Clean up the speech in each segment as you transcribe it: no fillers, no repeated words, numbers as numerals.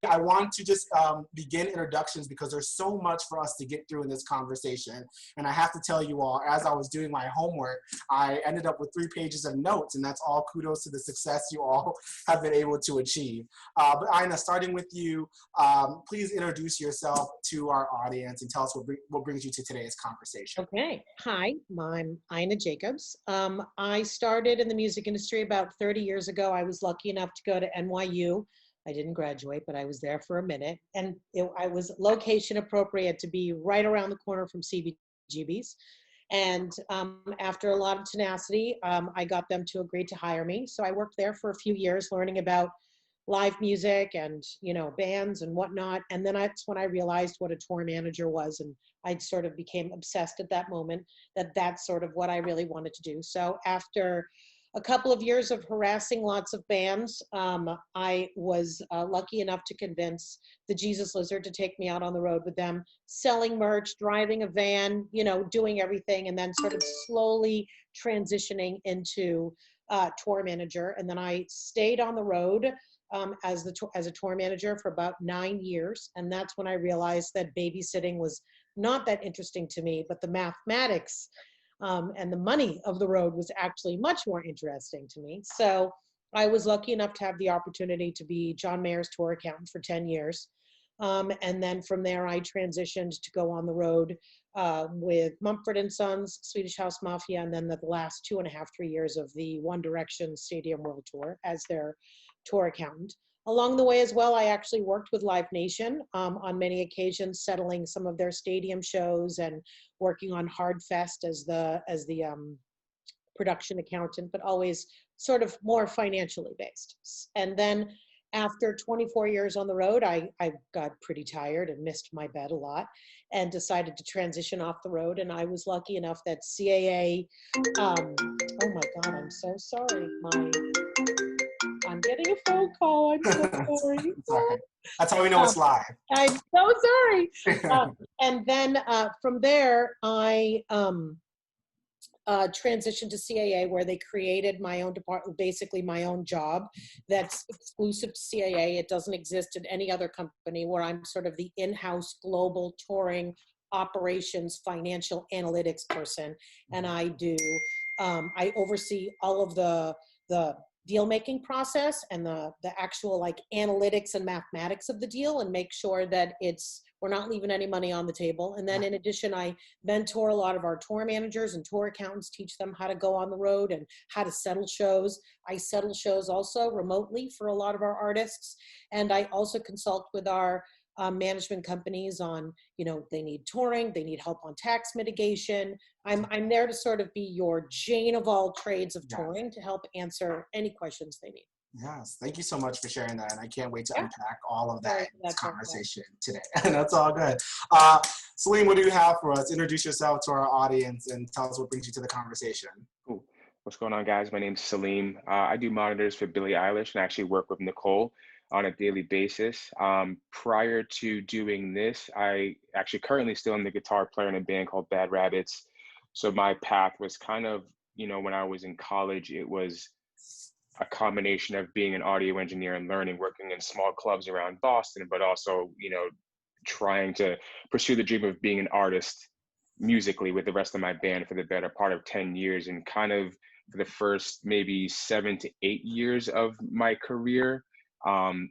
I want to just begin introductions because there's so much for us to get through in this conversation. And I have to tell you all, as I was doing my homework, I ended up with 3 pages of notes, and that's all kudos to the success you all have been able to achieve. But Ina, starting with you, please introduce yourself to our audience and tell us what brings you to today's conversation. Okay. Hi, I'm Ina Jacobs. I started in the music industry about 30 years ago. I was lucky enough to go to NYU. I didn't graduate, but I was there for a minute. And I was location appropriate to be right around the corner from CBGB's. And after a lot of tenacity, I got them to agree to hire me. So I worked there for a few years learning about live music and, you know, bands and whatnot. And then that's when I realized what a tour manager was. And I sort of became obsessed at that moment that that's sort of what I really wanted to do. So after a couple of years of harassing lots of bands, I was lucky enough to convince the Jesus Lizard to take me out on the road with them, selling merch, driving a van, you know, doing everything, and then sort of slowly transitioning into tour manager. And then I stayed on the road as a tour manager for about 9 years. And that's when I realized that babysitting was not that interesting to me, but the mathematics and the money of the road was actually much more interesting to me. So I was lucky enough to have the opportunity to be John Mayer's tour accountant for 10 years. And then from there, I transitioned to go on the road with Mumford & Sons, Swedish House Mafia, and then the last 2.5, 3 years of the One Direction Stadium World Tour as their tour accountant. Along the way as well, I actually worked with Live Nation on many occasions, settling some of their stadium shows and working on Hard Fest as the production accountant, but always sort of more financially based. And then after 24 years on the road, I got pretty tired and missed my bed a lot and decided to transition off the road. And I was lucky enough that CAA, oh my God, I'm so sorry. I'm getting a phone call. I'm so sorry. Sorry. That's how we know it's live. I'm so sorry. And then from there, I transitioned to CAA, where they created my own department, basically my own job that's exclusive to CAA. It doesn't exist at any other company, where I'm sort of the in-house global touring operations financial analytics person. And I oversee all of the deal-making process and the actual like analytics and mathematics of the deal, and make sure that we're not leaving any money on the table. And then in addition, I mentor a lot of our tour managers and tour accountants, teach them how to go on the road and how to settle shows. I settle shows also remotely for a lot of our artists. And I also consult with our management companies on, you know, they need touring, they need help on tax mitigation. I'm there to sort of be your Jane of all trades of touring, to help answer any questions they need. Yes, thank you so much for sharing that. And I can't wait to unpack all of that in this conversation today. That's all good. Salim, what do you have for us? Introduce yourself to our audience and tell us what brings you to the conversation. Cool. What's going on, guys? My name's Salim. I do monitors for Billie Eilish and actually work with Nicole on a daily basis. Prior to doing this, I actually currently still am the guitar player in a band called Bad Rabbits. So my path was kind of, you know, when I was in college, it was a combination of being an audio engineer and learning, working in small clubs around Boston, but also, you know, trying to pursue the dream of being an artist musically with the rest of my band for the better part of 10 years. And kind of for the first maybe 7 to 8 years of my career,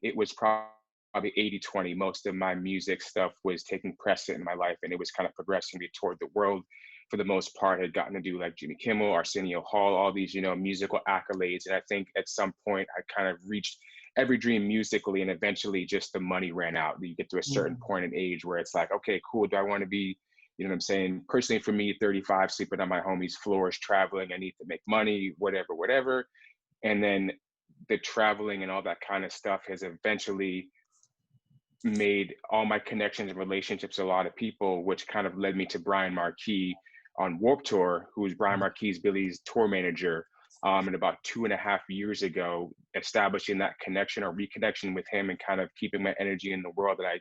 it was probably 80-20. Most of my music stuff was taking precedent in my life, and it was kind of progressing me toward the world. For the most part, I had gotten to do like Jimmy Kimmel, Arsenio Hall, all these, you know, musical accolades. And I think at some point I kind of reached every dream musically, and eventually just the money ran out. You get to a certain point in age where it's like, okay, cool. Do I want to be, you know what I'm saying? Personally, for me, 35, sleeping on my homie's floors, traveling, I need to make money, whatever. And then the traveling and all that kind of stuff has eventually made all my connections and relationships with a lot of people, which kind of led me to Brian Marquis on Warped Tour, who's Brian Marquis, Billie's tour manager. And about 2.5 years ago, establishing that connection or reconnection with him and kind of keeping my energy in the world, that I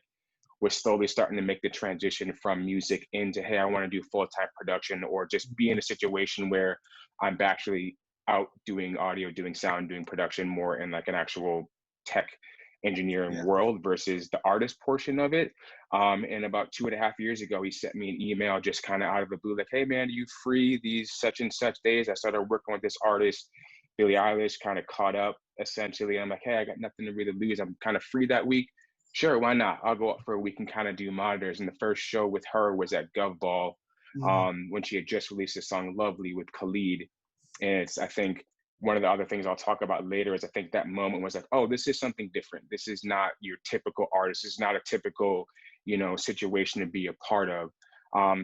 was slowly starting to make the transition from music into, hey, I want to do full-time production, or just be in a situation where I'm actually out doing audio, doing sound, doing production more in like an actual tech engineering world versus the artist portion of it. And about 2.5 years ago, he sent me an email just kind of out of the blue, like, hey man, are you free these such and such days? I started working with this artist, Billie Eilish, kind of caught up essentially. I'm like, hey, I got nothing to really lose. I'm kind of free that week. Sure, why not? I'll go up for a week and kind of do monitors. And the first show with her was at Gov Ball, when she had just released the song Lovely with Khalid. And it's, I think, one of the other things I'll talk about later is I think that moment was like, oh, this is something different. This is not your typical artist. It's not a typical, situation to be a part of.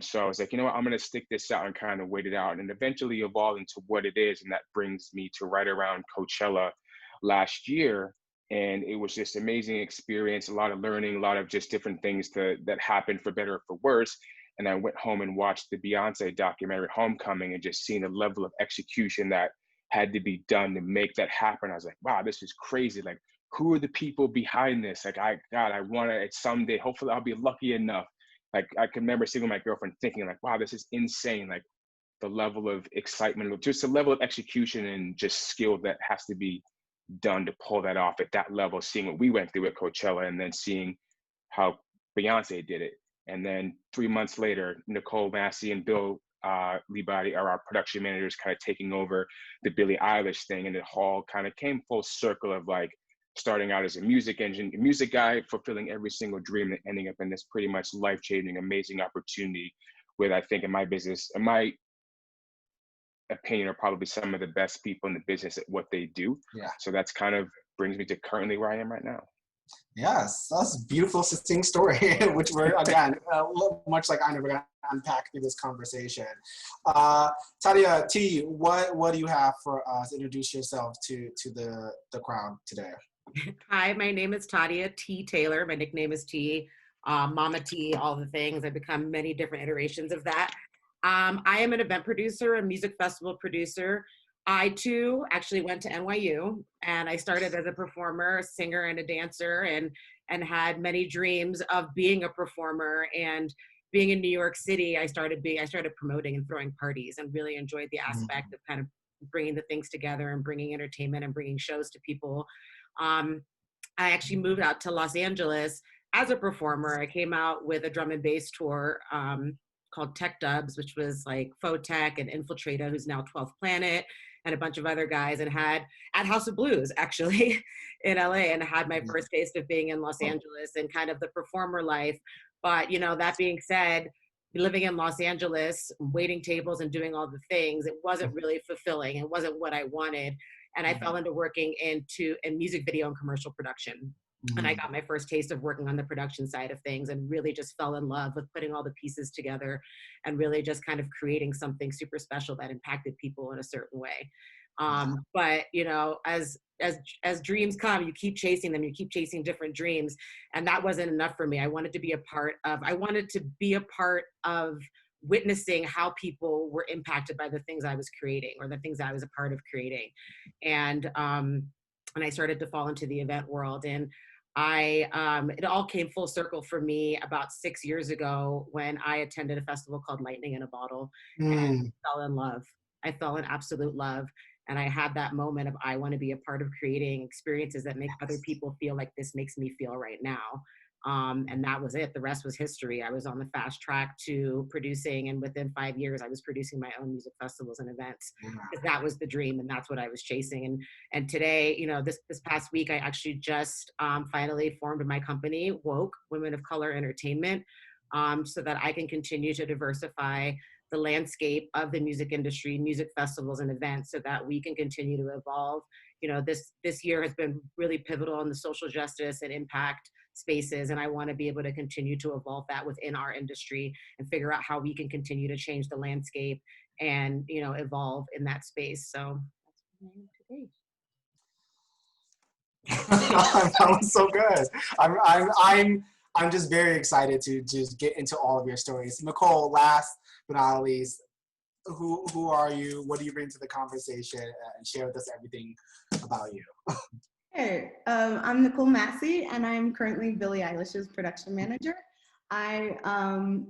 So I was like, you know what, I'm going to stick this out and kind of wait it out and eventually evolve into what it is. And that brings me to right around Coachella last year. And it was just amazing experience, a lot of learning, a lot of just different things that happened for better or for worse. And I went home and watched the Beyonce documentary, Homecoming, and just seeing the level of execution that had to be done to make that happen. I was like, wow, this is crazy. Like, who are the people behind this? Like, I want to, someday, hopefully I'll be lucky enough. Like, I can remember sitting with my girlfriend thinking like, wow, this is insane. Like the level of excitement, just the level of execution and just skill that has to be done to pull that off at that level, seeing what we went through at Coachella and then seeing how Beyonce did it. And then 3 months later, Nicole Massey and Bill Leibody are our production managers, kind of taking over the Billie Eilish thing. And it all kind of came full circle of like starting out as a music guy, fulfilling every single dream and ending up in this pretty much life-changing, amazing opportunity with, I think in my business, in my opinion, are probably some of the best people in the business at what they do. Yeah. So that's kind of brings me to currently where I am right now. Yes, that's a beautiful, succinct story, which we're, again, much like I never got to unpack through this conversation. Tadia T, what do you have for us? Introduce yourself to the crowd today. Hi, my name is Tadia T. Taylor. My nickname is T, Mama T, all the things. I've become many different iterations of that. I am an event producer, a music festival producer. I too actually went to NYU, and I started as a performer, a singer, and a dancer, and had many dreams of being a performer. And being in New York City, I started promoting and throwing parties, and really enjoyed the aspect of kind of bringing the things together and bringing entertainment and bringing shows to people. I actually moved out to Los Angeles as a performer. I came out with a drum and bass tour called Tech Dubs, which was like Faux Tech and Infiltrata, who's now 12th Planet, and a bunch of other guys, and had at House of Blues actually in LA, and had my first taste of being in Los Angeles and kind of the performer life. But that being said, living in Los Angeles, waiting tables and doing all the things, it wasn't really fulfilling. It wasn't what I wanted. And I fell into working in music video and commercial production. And I got my first taste of working on the production side of things, and really just fell in love with putting all the pieces together and really just kind of creating something super special that impacted people in a certain way. But as dreams come, you keep chasing them, you keep chasing different dreams. And that wasn't enough for me. I wanted to be a part of witnessing how people were impacted by the things I was creating, or the things I was a part of creating. And I started to fall into the event world. And it all came full circle for me about 6 years ago when I attended a festival called Lightning in a Bottle and fell in love. I fell in absolute love. And I had that moment of, I want to be a part of creating experiences that make other people feel like this makes me feel right now. And that was it. The rest was history. I was on the fast track to producing, and within 5 years, I was producing my own music festivals and events, because that was the dream, and that's what I was chasing. And today, this past week, I actually just finally formed my company, Woke, Women of Color Entertainment, so that I can continue to diversify the landscape of the music industry, music festivals and events, so that we can continue to evolve. This year has been really pivotal in the social justice and impact spaces, and I want to be able to continue to evolve that within our industry and figure out how we can continue to change the landscape and evolve in that space. So that's my name today. That was so good. I'm just very excited to just get into all of your stories. Nicole, last but not least, who are you? What do you bring to the conversation? And share with us everything about you. Hey, I'm Nicole Massey, and I'm currently Billie Eilish's production manager. I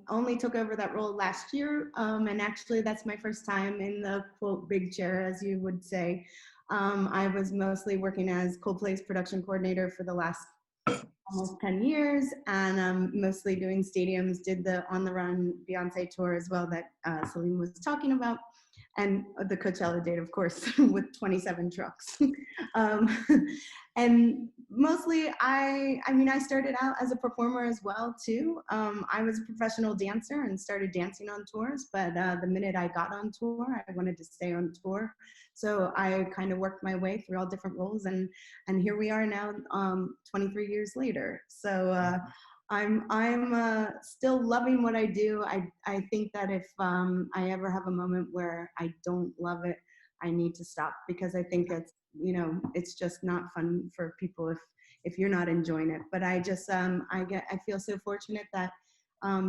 only took over that role last year, and actually that's my first time in the, quote, big chair, as you would say. I was mostly working as Coldplay's production coordinator for the last almost 10 years, and mostly doing stadiums, did the On the Run Beyonce tour as well that Salim was talking about, and the Coachella date, of course, with 27 trucks. um, and mostly, I mean, I started out as a performer as well, too. I was a professional dancer and started dancing on tours, but the minute I got on tour, I wanted to stay on tour. So I kind of worked my way through all different roles, and here we are now, 23 years later. So I'm still loving what I do. I think that if I ever have a moment where I don't love it, I need to stop, because I think it's, you know, it's just not fun for people if you're not enjoying it. But I just I feel so fortunate that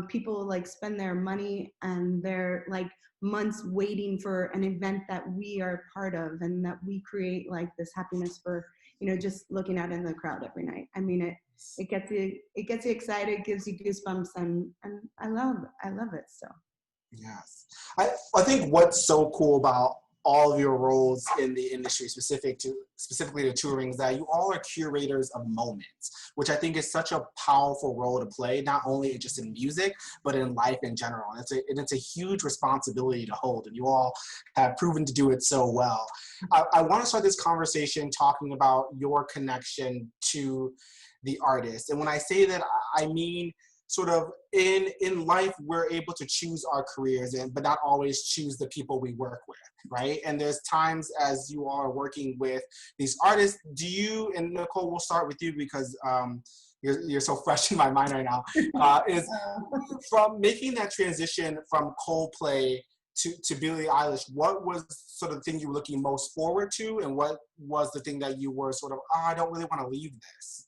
people like spend their money and their like months waiting for an event that we are part of, and that we create like this happiness for, you know, just looking out in the crowd every night. I mean, it gets you excited, gives you goosebumps, and I love it. So Yes. I think what's so cool about all of your roles in the industry, specifically the touring, is that you all are curators of moments, which I think is such a powerful role to play, not only just in music, but in life in general. And it's a huge responsibility to hold, and you all have proven to do it so well. I want to start this conversation talking about your connection to the artist. And when I say that, I mean sort of in life, we're able to choose our careers, but not always choose the people we work with, right? And there's times as you all are working with these artists, do you, and Nicole, we'll start with you because you're so fresh in my mind right now, is from making that transition from Coldplay to Billie Eilish, what was sort of the thing you were looking most forward to, and what was the thing that you were sort of, I don't really want to leave this?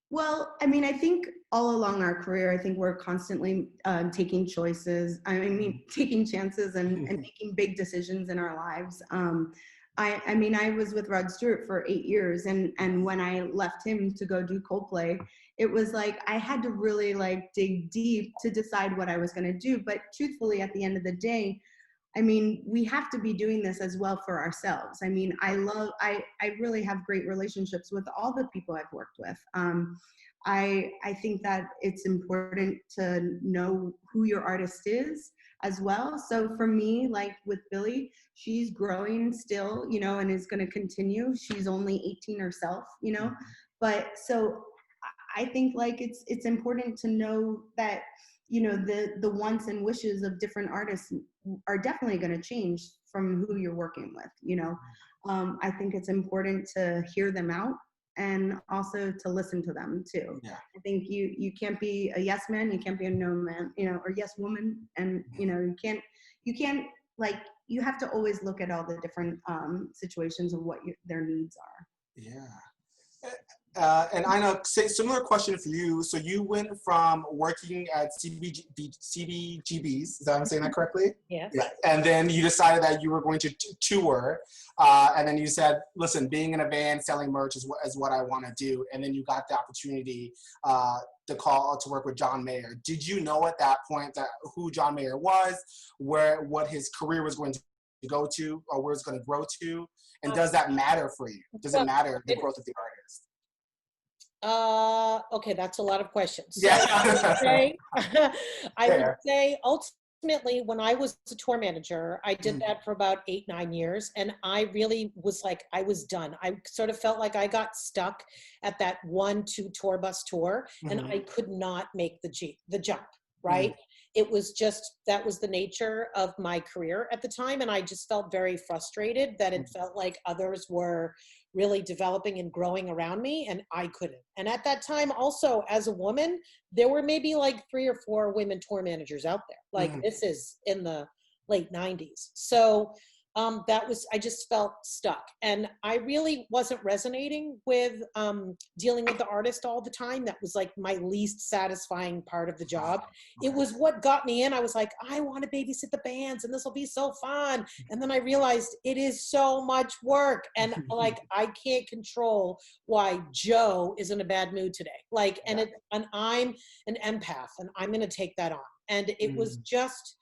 Well, I mean, I think all along our career, I think we're constantly taking choices. I mean, taking chances and making big decisions in our lives. I mean, I was with Rod Stewart for 8 years, and when I left him to go do Coldplay, it was like I had to really like dig deep to decide what I was going to do. But truthfully, at the end of the day, I mean, we have to be doing this as well for ourselves. I mean, I really have great relationships with all the people I've worked with. I think that it's important to know who your artist is as well. So for me, like with Billie, she's growing still, you know, and is going to continue. She's only 18 herself, you know, but so I think like it's important to know that, you know, the wants and wishes of different artists are definitely going to change from who you're working with, you know. I think it's important to hear them out and also to listen to them too. Yeah. I think you can't be a yes man, you can't be a no man, you know, or yes woman, and you know, you can't like, you have to always look at all the different situations of what their needs are. Yeah. And I know, similar question for you. So you went from working at CBGBs, is that I'm saying that correctly? Yes. Yeah. And then you decided that you were going to tour. And then you said, listen, being in a band, selling merch is what I want to do. And then you got the opportunity to call to work with John Mayer. Did you know at that point that who John Mayer was, what his career was going to go to, or where it's going to grow to? And does that matter for you? Does it matter the growth of the artist? Okay, that's a lot of questions. Yeah. So I would say ultimately when I was a tour manager, I did that for about 8-9 years, and I really was like, I was done. I sort of felt like I got stuck at that 1-2 tour bus tour, and I could not make the jump, right? It was just, that was the nature of my career at the time, and I just felt very frustrated that it felt like others were really developing and growing around me, and I couldn't. And at that time also, as a woman, there were maybe like 3 or 4 women tour managers out there. Like this is in the late 90s. So I just felt stuck, and I really wasn't resonating with dealing with the artist all the time. That was like my least satisfying part of the job. It was what got me in. I was like, I want to babysit the bands and this will be so fun. And then I realized it is so much work, and like I can't control why Joe is in a bad mood today. Like, and I'm an empath, and I'm going to take that on. And it was just,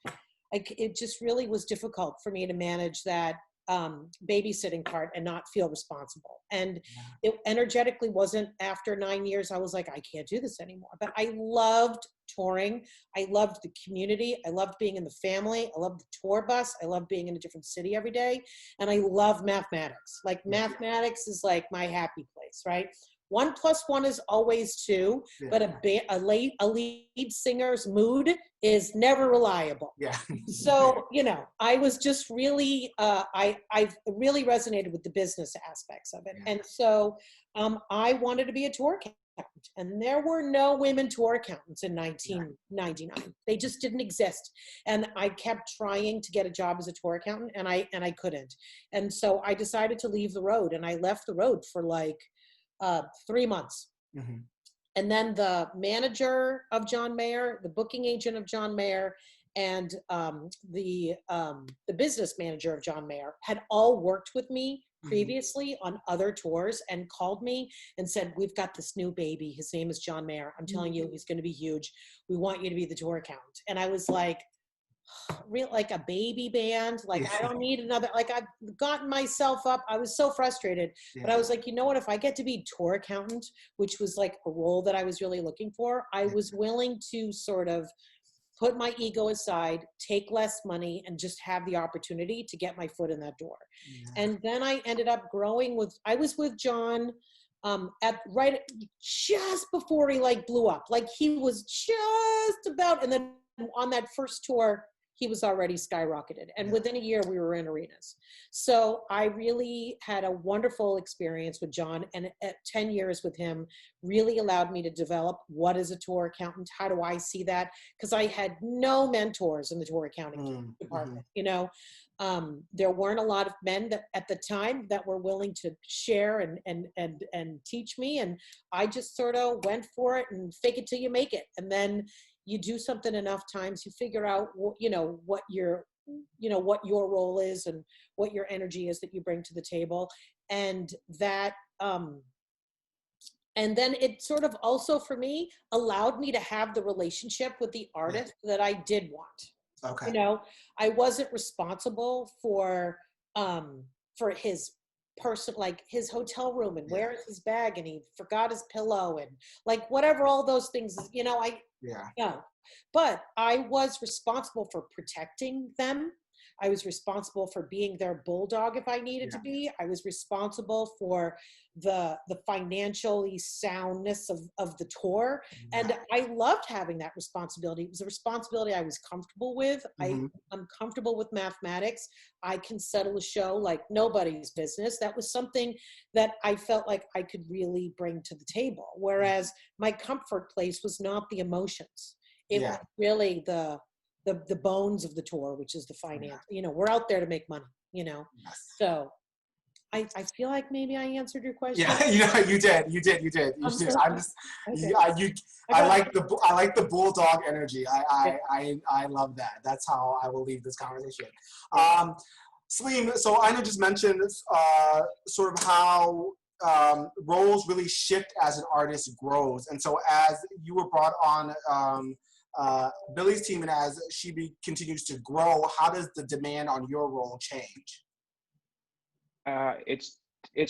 it just really was difficult for me to manage that babysitting part and not feel responsible. And it energetically wasn't after 9 years, I was like, I can't do this anymore. But I loved touring. I loved the community. I loved being in the family. I loved the tour bus. I loved being in a different city every day. And I love mathematics. Like mathematics is like my happy place, right? 1 + 1 is always 2, but a lead singer's mood is never reliable. Yeah. So, you know, I was just really, I really resonated with the business aspects of it. And so I wanted to be a tour accountant. And there were no women tour accountants in 1999. They just didn't exist. And I kept trying to get a job as a tour accountant, and I couldn't. And so I decided to leave the road, and I left the road for like 3 months. Mm-hmm. And then the manager of John Mayer, the booking agent of John Mayer, and the business manager of John Mayer had all worked with me previously on other tours and called me and said, we've got this new baby. His name is John Mayer. I'm telling you, he's going to be huge. We want you to be the tour accountant. And I was like, real, like a baby band, like I don't need another, like I've gotten myself up. I was so frustrated, but I was like, you know what, if I get to be tour accountant, which was like a role that I was really looking for, I was willing to sort of put my ego aside, take less money, and just have the opportunity to get my foot in that door. And then I ended up growing with, I was with John just before he like blew up, like he was just about, and then on that first tour, he was already skyrocketed. And within a year, we were in arenas. So I really had a wonderful experience with John, and at 10 years with him really allowed me to develop what is a tour accountant, how do I see that? Because I had no mentors in the tour accounting department, you know. There weren't a lot of men that at the time that were willing to share and teach me. And I just sort of went for it and fake it till you make it. And then you do something enough times, you figure out, you know, what your role is and what your energy is that you bring to the table. And that, and then it sort of also for me allowed me to have the relationship with the artist that I did want. Okay. You know, I wasn't responsible for his person, like his hotel room and where is his bag and he forgot his pillow and like whatever, all those things, you know, but I was responsible for protecting them. I was responsible for being their bulldog if I needed to be. I was responsible for the financially soundness of the tour. And I loved having that responsibility. It was a responsibility I was comfortable with. I'm comfortable with mathematics. I can settle a show like nobody's business. That was something that I felt like I could really bring to the table. Whereas my comfort place was not the emotions. It was really the bones of the tour, which is the finance. You know, we're out there to make money, you know. So I feel like maybe I answered your question. Yeah, you know, you did. I'm just, I like the bulldog energy. I love that. That's how I will leave this conversation. Salim, so I just mentioned sort of how roles really shift as an artist grows, and so as you were brought on Billie's team and as she continues to grow, how does the demand on your role change? It's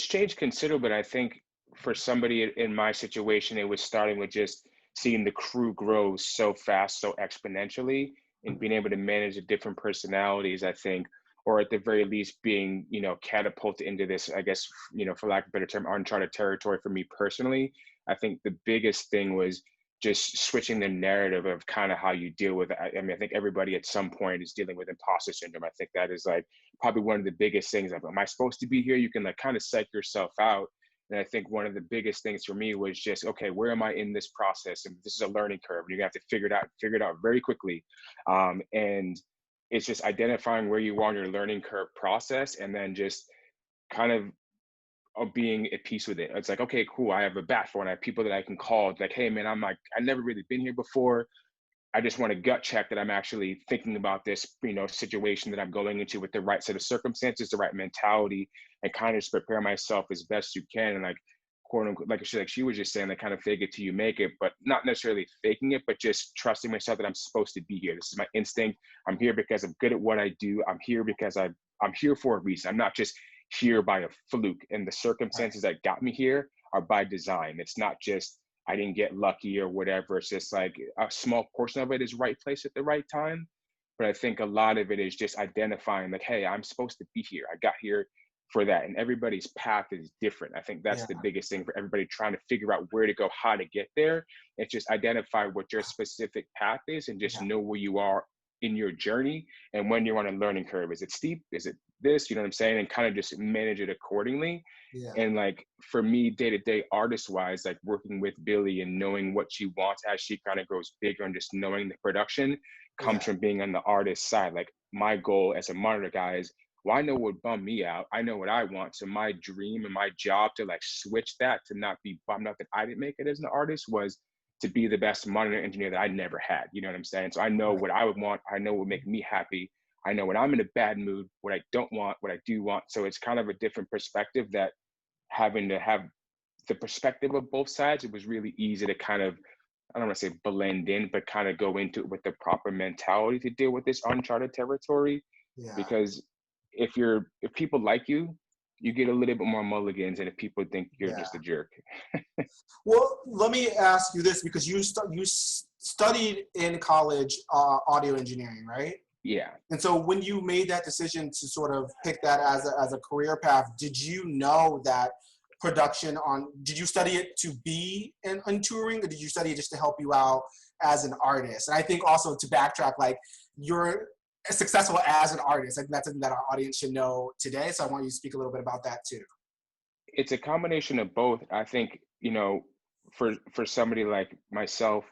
changed considerably. I think for somebody in my situation, it was starting with just seeing the crew grow so fast, so exponentially, and being able to manage the different personalities, I think, or at the very least being, you know, catapulted into this, I guess, you know, for lack of a better term, uncharted territory for me personally. I think the biggest thing was just switching the narrative of kind of how you deal with it. I mean, I think everybody at some point is dealing with imposter syndrome. I think that is like probably one of the biggest things. Like, am I supposed to be here? You can like kind of psych yourself out. And I think one of the biggest things for me was just, okay, where am I in this process? And this is a learning curve. You're gonna have to figure it out very quickly. And it's just identifying where you are on your learning curve process, and then just kind of being at peace with it. It's like, okay, cool. I have a bat phone. I have people that I can call. It's like, hey man, I'm like, I've never really been here before. I just want to gut check that I'm actually thinking about this, you know, situation that I'm going into with the right set of circumstances, the right mentality, and kind of just prepare myself as best you can. And like, quote unquote, like she was just saying, like kind of fake it till you make it, but not necessarily faking it, but just trusting myself that I'm supposed to be here. This is my instinct. I'm here because I'm good at what I do. I'm here because I I'm here for a reason. I'm not just here by a fluke, and the circumstances that got me here are by design. It's not just I didn't get lucky or whatever. It's just like a small portion of it is right place at the right time. But I think a lot of it is just identifying like, hey, I'm supposed to be here. I got here for that. And everybody's path is different. I think that's the biggest thing for everybody trying to figure out where to go, how to get there. It's just identify what your specific path is and just know where you are in your journey and when you're on a learning curve. Is it steep? Is it this? You know what I'm saying? And kind of just manage it accordingly. And like for me, day-to-day artist-wise, like working with Billie and knowing what she wants as she kind of grows bigger and just knowing the production comes from being on the artist side. Like my goal as a monitor guy is, well, I know what would bum me out. I know what I want. So my dream and my job to like switch that to not be bummed out that I didn't make it as an artist was to be the best monitor engineer that I never had. You know what I'm saying? So I know what I would want. I know what would make me happy. I know when I'm in a bad mood, what I don't want, what I do want. So it's kind of a different perspective that having to have the perspective of both sides, it was really easy to kind of, I don't want to say blend in, but kind of go into it with the proper mentality to deal with this uncharted territory. Because if people like you, you get a little bit more mulligans than if people think you're just a jerk. Well, let me ask you this, because you studied in college audio engineering, right? Yeah. And so when you made that decision to sort of pick that as a career path, did you know that did you study it to be in touring, or did you study it just to help you out as an artist? And I think also to backtrack, like you're successful as an artist. I think that's something that our audience should know today. So I want you to speak a little bit about that too. It's a combination of both. I think, you know, for somebody like myself,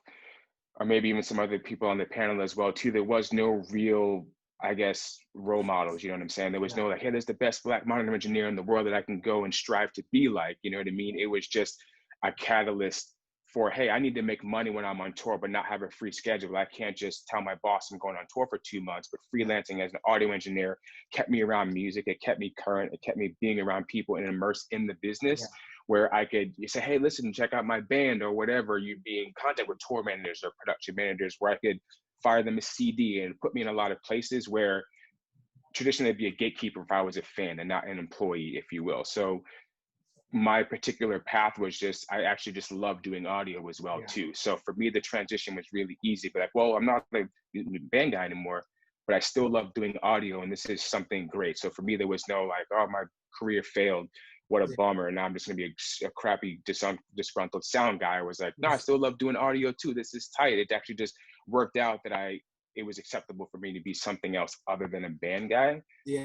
or maybe even some other people on the panel as well too, there was no real, I guess, role models, you know what I'm saying? There was no like, hey, there's the best Black monitor engineer in the world that I can go and strive to be like, you know what I mean? It was just a catalyst for, hey, I need to make money when I'm on tour, but not have a free schedule. I can't just tell my boss I'm going on tour for 2 months, but freelancing as an audio engineer kept me around music. It kept me current. It kept me being around people and immersed in the business where I could say, hey, listen, check out my band or whatever. You'd be in contact with tour managers or production managers where I could fire them a CD and put me in a lot of places where traditionally I'd be a gatekeeper if I was a fan and not an employee, if you will. So my particular path was just, I actually just love doing audio as well too. So for me, the transition was really easy, but like, well, I'm not a band guy anymore, but I still love doing audio and this is something great. So for me, there was no like, oh, my career failed. What a bummer. And now I'm just gonna be a crappy, disgruntled sound guy. I was like, no, I still love doing audio too. This is tight. It actually just worked out that it was acceptable for me to be something else other than a band guy.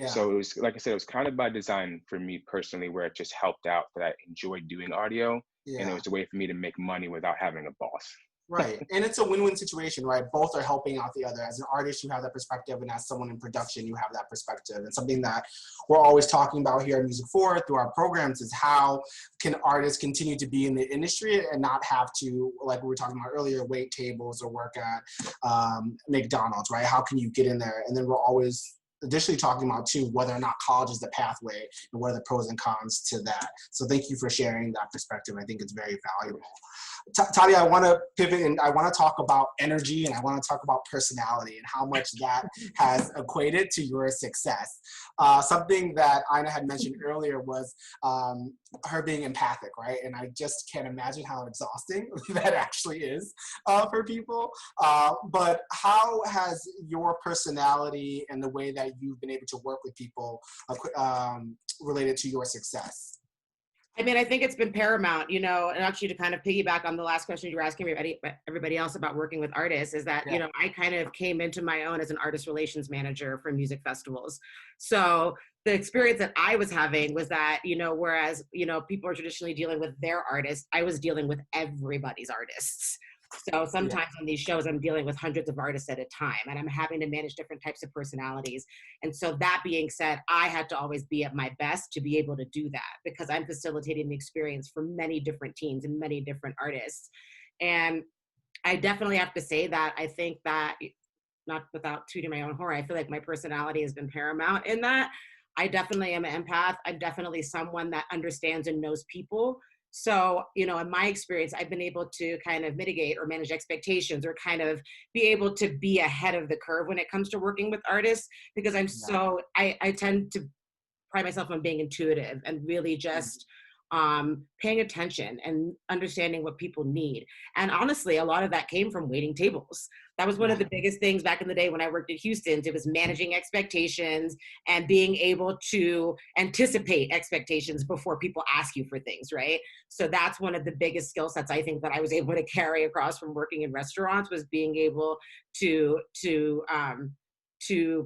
So it was, like I said, it was kind of by design for me personally, where it just helped out that I enjoyed doing audio. And it was a way for me to make money without having a boss. Right. And it's a win-win situation, right? Both are helping out the other. As an artist, you have that perspective, and as someone in production, you have that perspective. And something that we're always talking about here at Music Forward through our programs is how can artists continue to be in the industry and not have to, like we were talking about earlier, wait tables or work at McDonald's, right? How can you get in there? And then we're always additionally talking about too whether or not college is the pathway and what are the pros and cons to that. So thank you for sharing that perspective. I think it's very valuable. Tadia, I want to pivot and I want to talk about energy and I want to talk about personality and how much that has equated to your success. Something that Ina had mentioned earlier was her being empathic, right? And I just can't imagine how exhausting that actually is for people. But how has your personality and the way that you've been able to work with people related to your success? I mean, I think it's been paramount, you know, and actually to kind of piggyback on the last question you were asking everybody else about working with artists is that, you know, I kind of came into my own as an artist relations manager for music festivals. So the experience that I was having was that, you know, whereas, you know, people are traditionally dealing with their artists, I was dealing with everybody's artists. So sometimes on these shows, I'm dealing with hundreds of artists at a time, and I'm having to manage different types of personalities. And so that being said, I had to always be at my best to be able to do that because I'm facilitating the experience for many different teams and many different artists. And I definitely have to say that I think that, not without tooting my own horn, I feel like my personality has been paramount in that. I definitely am an empath. I'm definitely someone that understands and knows people So, you know, in my experience, I've been able to kind of mitigate or manage expectations or kind of be able to be ahead of the curve when it comes to working with artists, because I tend to pride myself on being intuitive and really just paying attention and understanding what people need. And honestly, a lot of that came from waiting tables. That was one of the biggest things back in the day when I worked at Houston's. It was managing expectations and being able to anticipate expectations before people ask you for things, right? So that's one of the biggest skill sets I think that I was able to carry across from working in restaurants, was being able to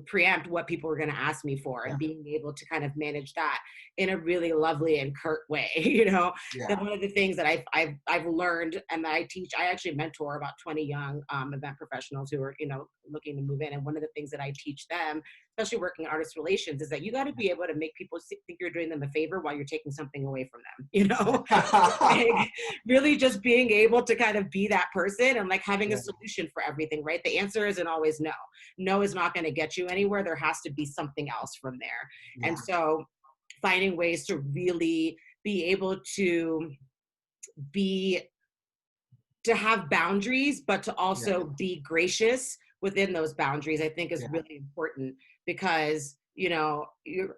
preempt what people were going to ask me for, and being able to kind of manage that in a really lovely and curt way. You know, that one of the things that I've learned and that I teach, I actually mentor about 20 young event professionals who are, you know, looking to move in. And one of the things that I teach them, especially working in artist relations, is that you got to be able to make people think you're doing them a favor while you're taking something away from them, you know. Like, really just being able to kind of be that person and like having a solution for everything, right? The answer isn't always no. No is not going to get you anywhere. There has to be something else from there. And so finding ways to really be able to have boundaries, but to also be gracious within those boundaries, I think is really important, because, you know,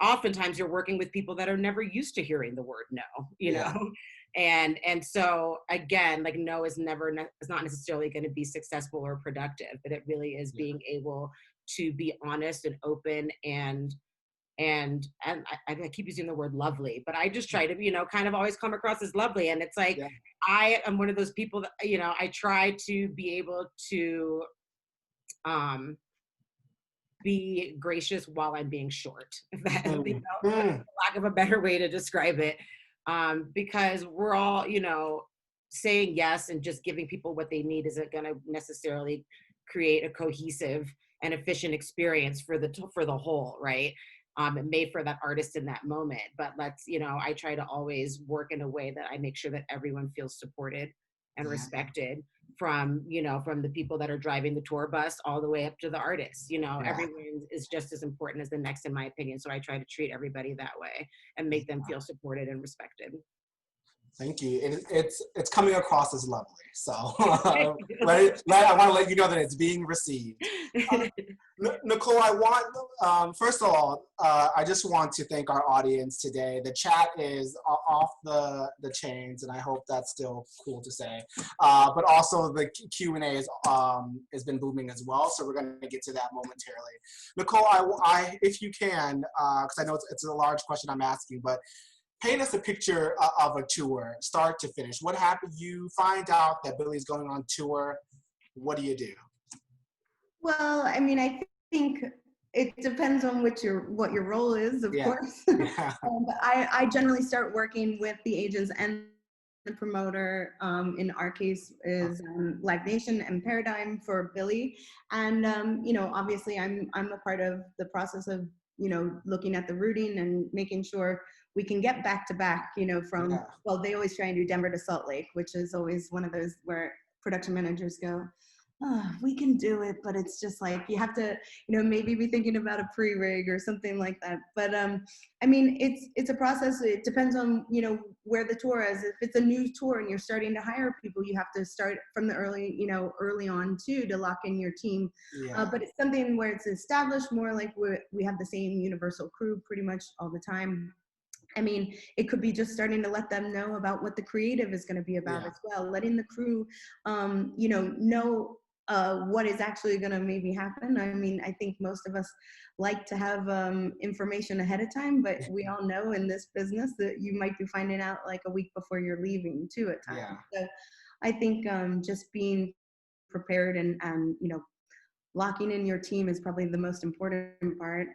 oftentimes you're working with people that are never used to hearing the word no, you know? And so again, like, no is not necessarily going to be successful or productive, but it really is being able to be honest and open and I keep using the word lovely, but I just try to, you know, kind of always come across as lovely. And it's like, I am one of those people that, you know, I try to be able to be gracious while I'm being short, if that, you know, for lack of a better way to describe it. Because we're all, you know, saying yes and just giving people what they need isn't going to necessarily create a cohesive and efficient experience for the whole, right? And made for that artist in that moment. But you know, I try to always work in a way that I make sure that everyone feels supported and respected, from, you know, from the people that are driving the tour bus all the way up to the artists. You know, everyone is just as important as the next, in my opinion. So I try to treat everybody that way and make them feel supported and respected. Thank you. It's coming across as lovely. So I want to let you know that it's being received. Nicole, I want, first of all, I just want to thank our audience today. The chat is off the chains, and I hope that's still cool to say. But also the Q&A has been booming as well, so we're going to get to that momentarily. Nicole, I if you can, because I know it's a large question I'm asking, but paint us a picture of a tour, start to finish. What happened? You find out that Billie's going on tour. What do you do? Well, I mean, I think it depends on what your role is, of course. But I generally start working with the agents and the promoter. In our case is Live Nation and Paradigm for Billie. And, you know, obviously I'm a part of the process of, you know, looking at the routing and making sure we can get back to back, you know, from, well, they always try and do Denver to Salt Lake, which is always one of those where production managers go, oh, we can do it, but it's just like, you have to, you know, maybe be thinking about a pre-rig or something like that. But I mean, it's a process. It depends on, you know, where the tour is. If it's a new tour and you're starting to hire people, you have to start from the early on too, to lock in your team. But it's something where it's established more, like we have the same universal crew pretty much all the time. I mean, it could be just starting to let them know about what the creative is going to be about as well, letting the crew, you know what is actually going to maybe happen. I mean, I think most of us like to have information ahead of time, but we all know in this business that you might be finding out like a week before you're leaving too at times. So I think just being prepared and you know, locking in your team is probably the most important part,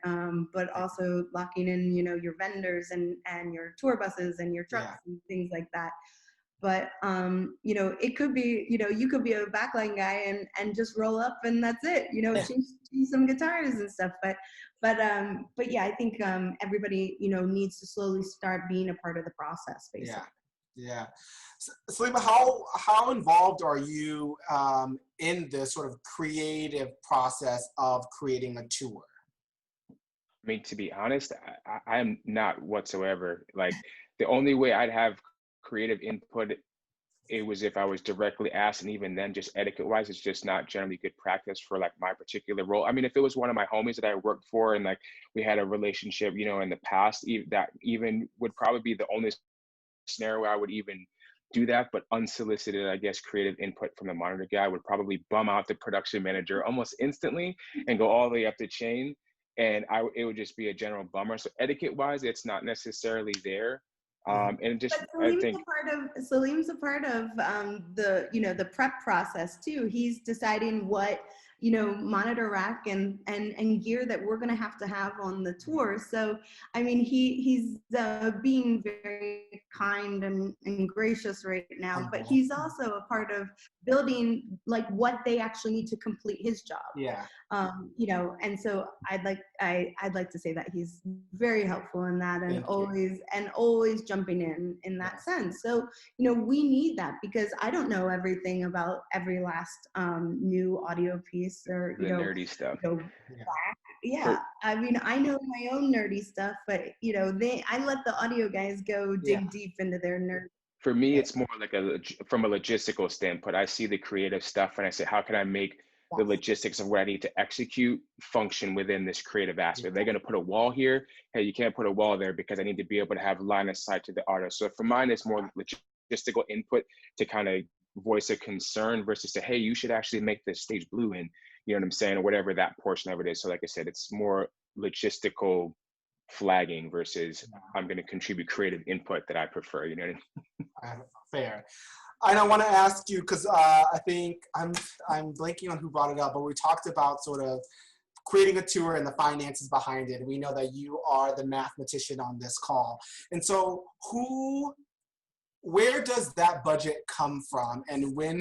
but also locking in, you know, your vendors and your tour buses and your trucks and things like that. But, you know, it could be, you know, you could be a backline guy and just roll up and that's it, you know, change some guitars and stuff. But yeah, I think everybody, you know, needs to slowly start being a part of the process, basically. Yeah. Salim, how involved are you in the sort of creative process of creating a tour? I mean, to be honest, I am not whatsoever. Like, the only way I'd have creative input, it was if I was directly asked, and even then, just etiquette wise, it's just not generally good practice for like my particular role. I mean, if it was one of my homies that I worked for and like we had a relationship, you know, in the past, that even would probably be the only scenario where I would even do that. But unsolicited, I guess, creative input from the monitor guy would probably bum out the production manager almost instantly and go all the way up the chain. And it would just be a general bummer. So etiquette wise, it's not necessarily there. And just, But I think Salim's a part of the, you know, the prep process too. He's deciding what, you know, monitor rack and gear that we're going to have on the tour. So, I mean, he's being very kind and gracious right now, but he's also a part of building like what they actually need to complete his job. Yeah. You know, and so I'd like to say that he's very helpful in that, and always jumping in that sense. So, you know, we need that, because I don't know everything about every last new audio piece or, you the know, nerdy stuff. You know, yeah. I mean, I know my own nerdy stuff, but you know, I let the audio guys go dig deep into their nerd. For me, it's more like from a logistical standpoint. I see the creative stuff and I say, how can I make the logistics of what I need to execute function within this creative aspect? They're going to put a wall here. Hey, you can't put a wall there because I need to be able to have line of sight to the artist. So for mine, it's more logistical input to kind of voice a concern versus say, hey, you should actually make this stage blue, and you know what I'm saying, or whatever that portion of it is. So like I said, it's more logistical flagging versus I'm going to contribute creative input that I prefer, you know what I mean? Fair. And I want to ask you, because I think I'm blanking on who brought it up, but we talked about sort of creating a tour and the finances behind it. We know that you are the mathematician on this call. And so where does that budget come from? And when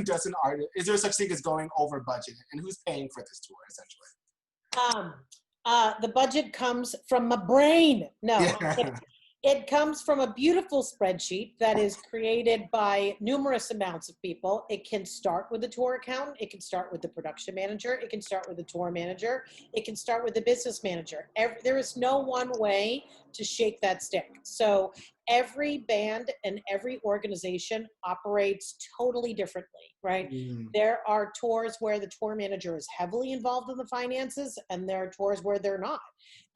does an artist, is there such thing as going over budget? And who's paying for this tour, essentially? The budget comes from my brain. No, it comes from a beautiful spreadsheet that is created by numerous amounts of people. It can start with the tour accountant. It can start with the production manager. It can start with the tour manager. It can start with the business manager. There is no one way to shake that stick. So every band and every organization operates totally differently, right? There are tours where the tour manager is heavily involved in the finances, and there are tours where they're not.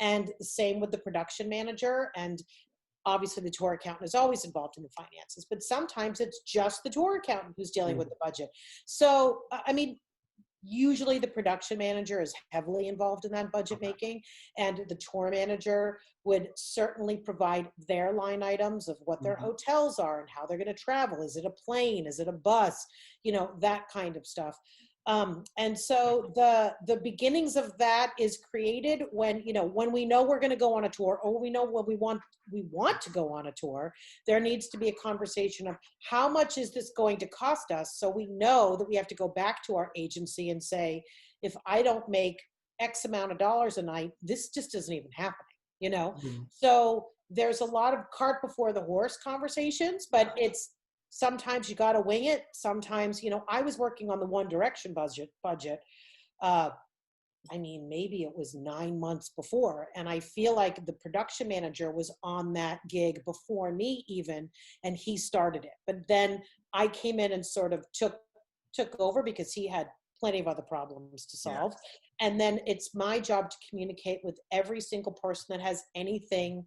And same with the production manager, and obviously the tour accountant is always involved in the finances, but sometimes it's just the tour accountant who's dealing with the budget. So, I mean, usually the production manager is heavily involved in that budget making, and the tour manager would certainly provide their line items of what their hotels are and how they're going to travel. Is it a plane? Is it a bus? You know, that kind of stuff. And so the beginnings of that is created when, you know, when we know we're going to go on a tour, or we know when we want to go on a tour, there needs to be a conversation of how much is this going to cost us? So we know that we have to go back to our agency and say, if I don't make X amount of dollars a night, this just isn't even happening, you know? So there's a lot of cart before the horse conversations, but sometimes you got to wing it. Sometimes, you know, I was working on the One Direction budget. I mean, maybe it was 9 months before. And I feel like the production manager was on that gig before me even, and he started it. But then I came in and sort of took over because he had plenty of other problems to solve. And then it's my job to communicate with every single person that has anything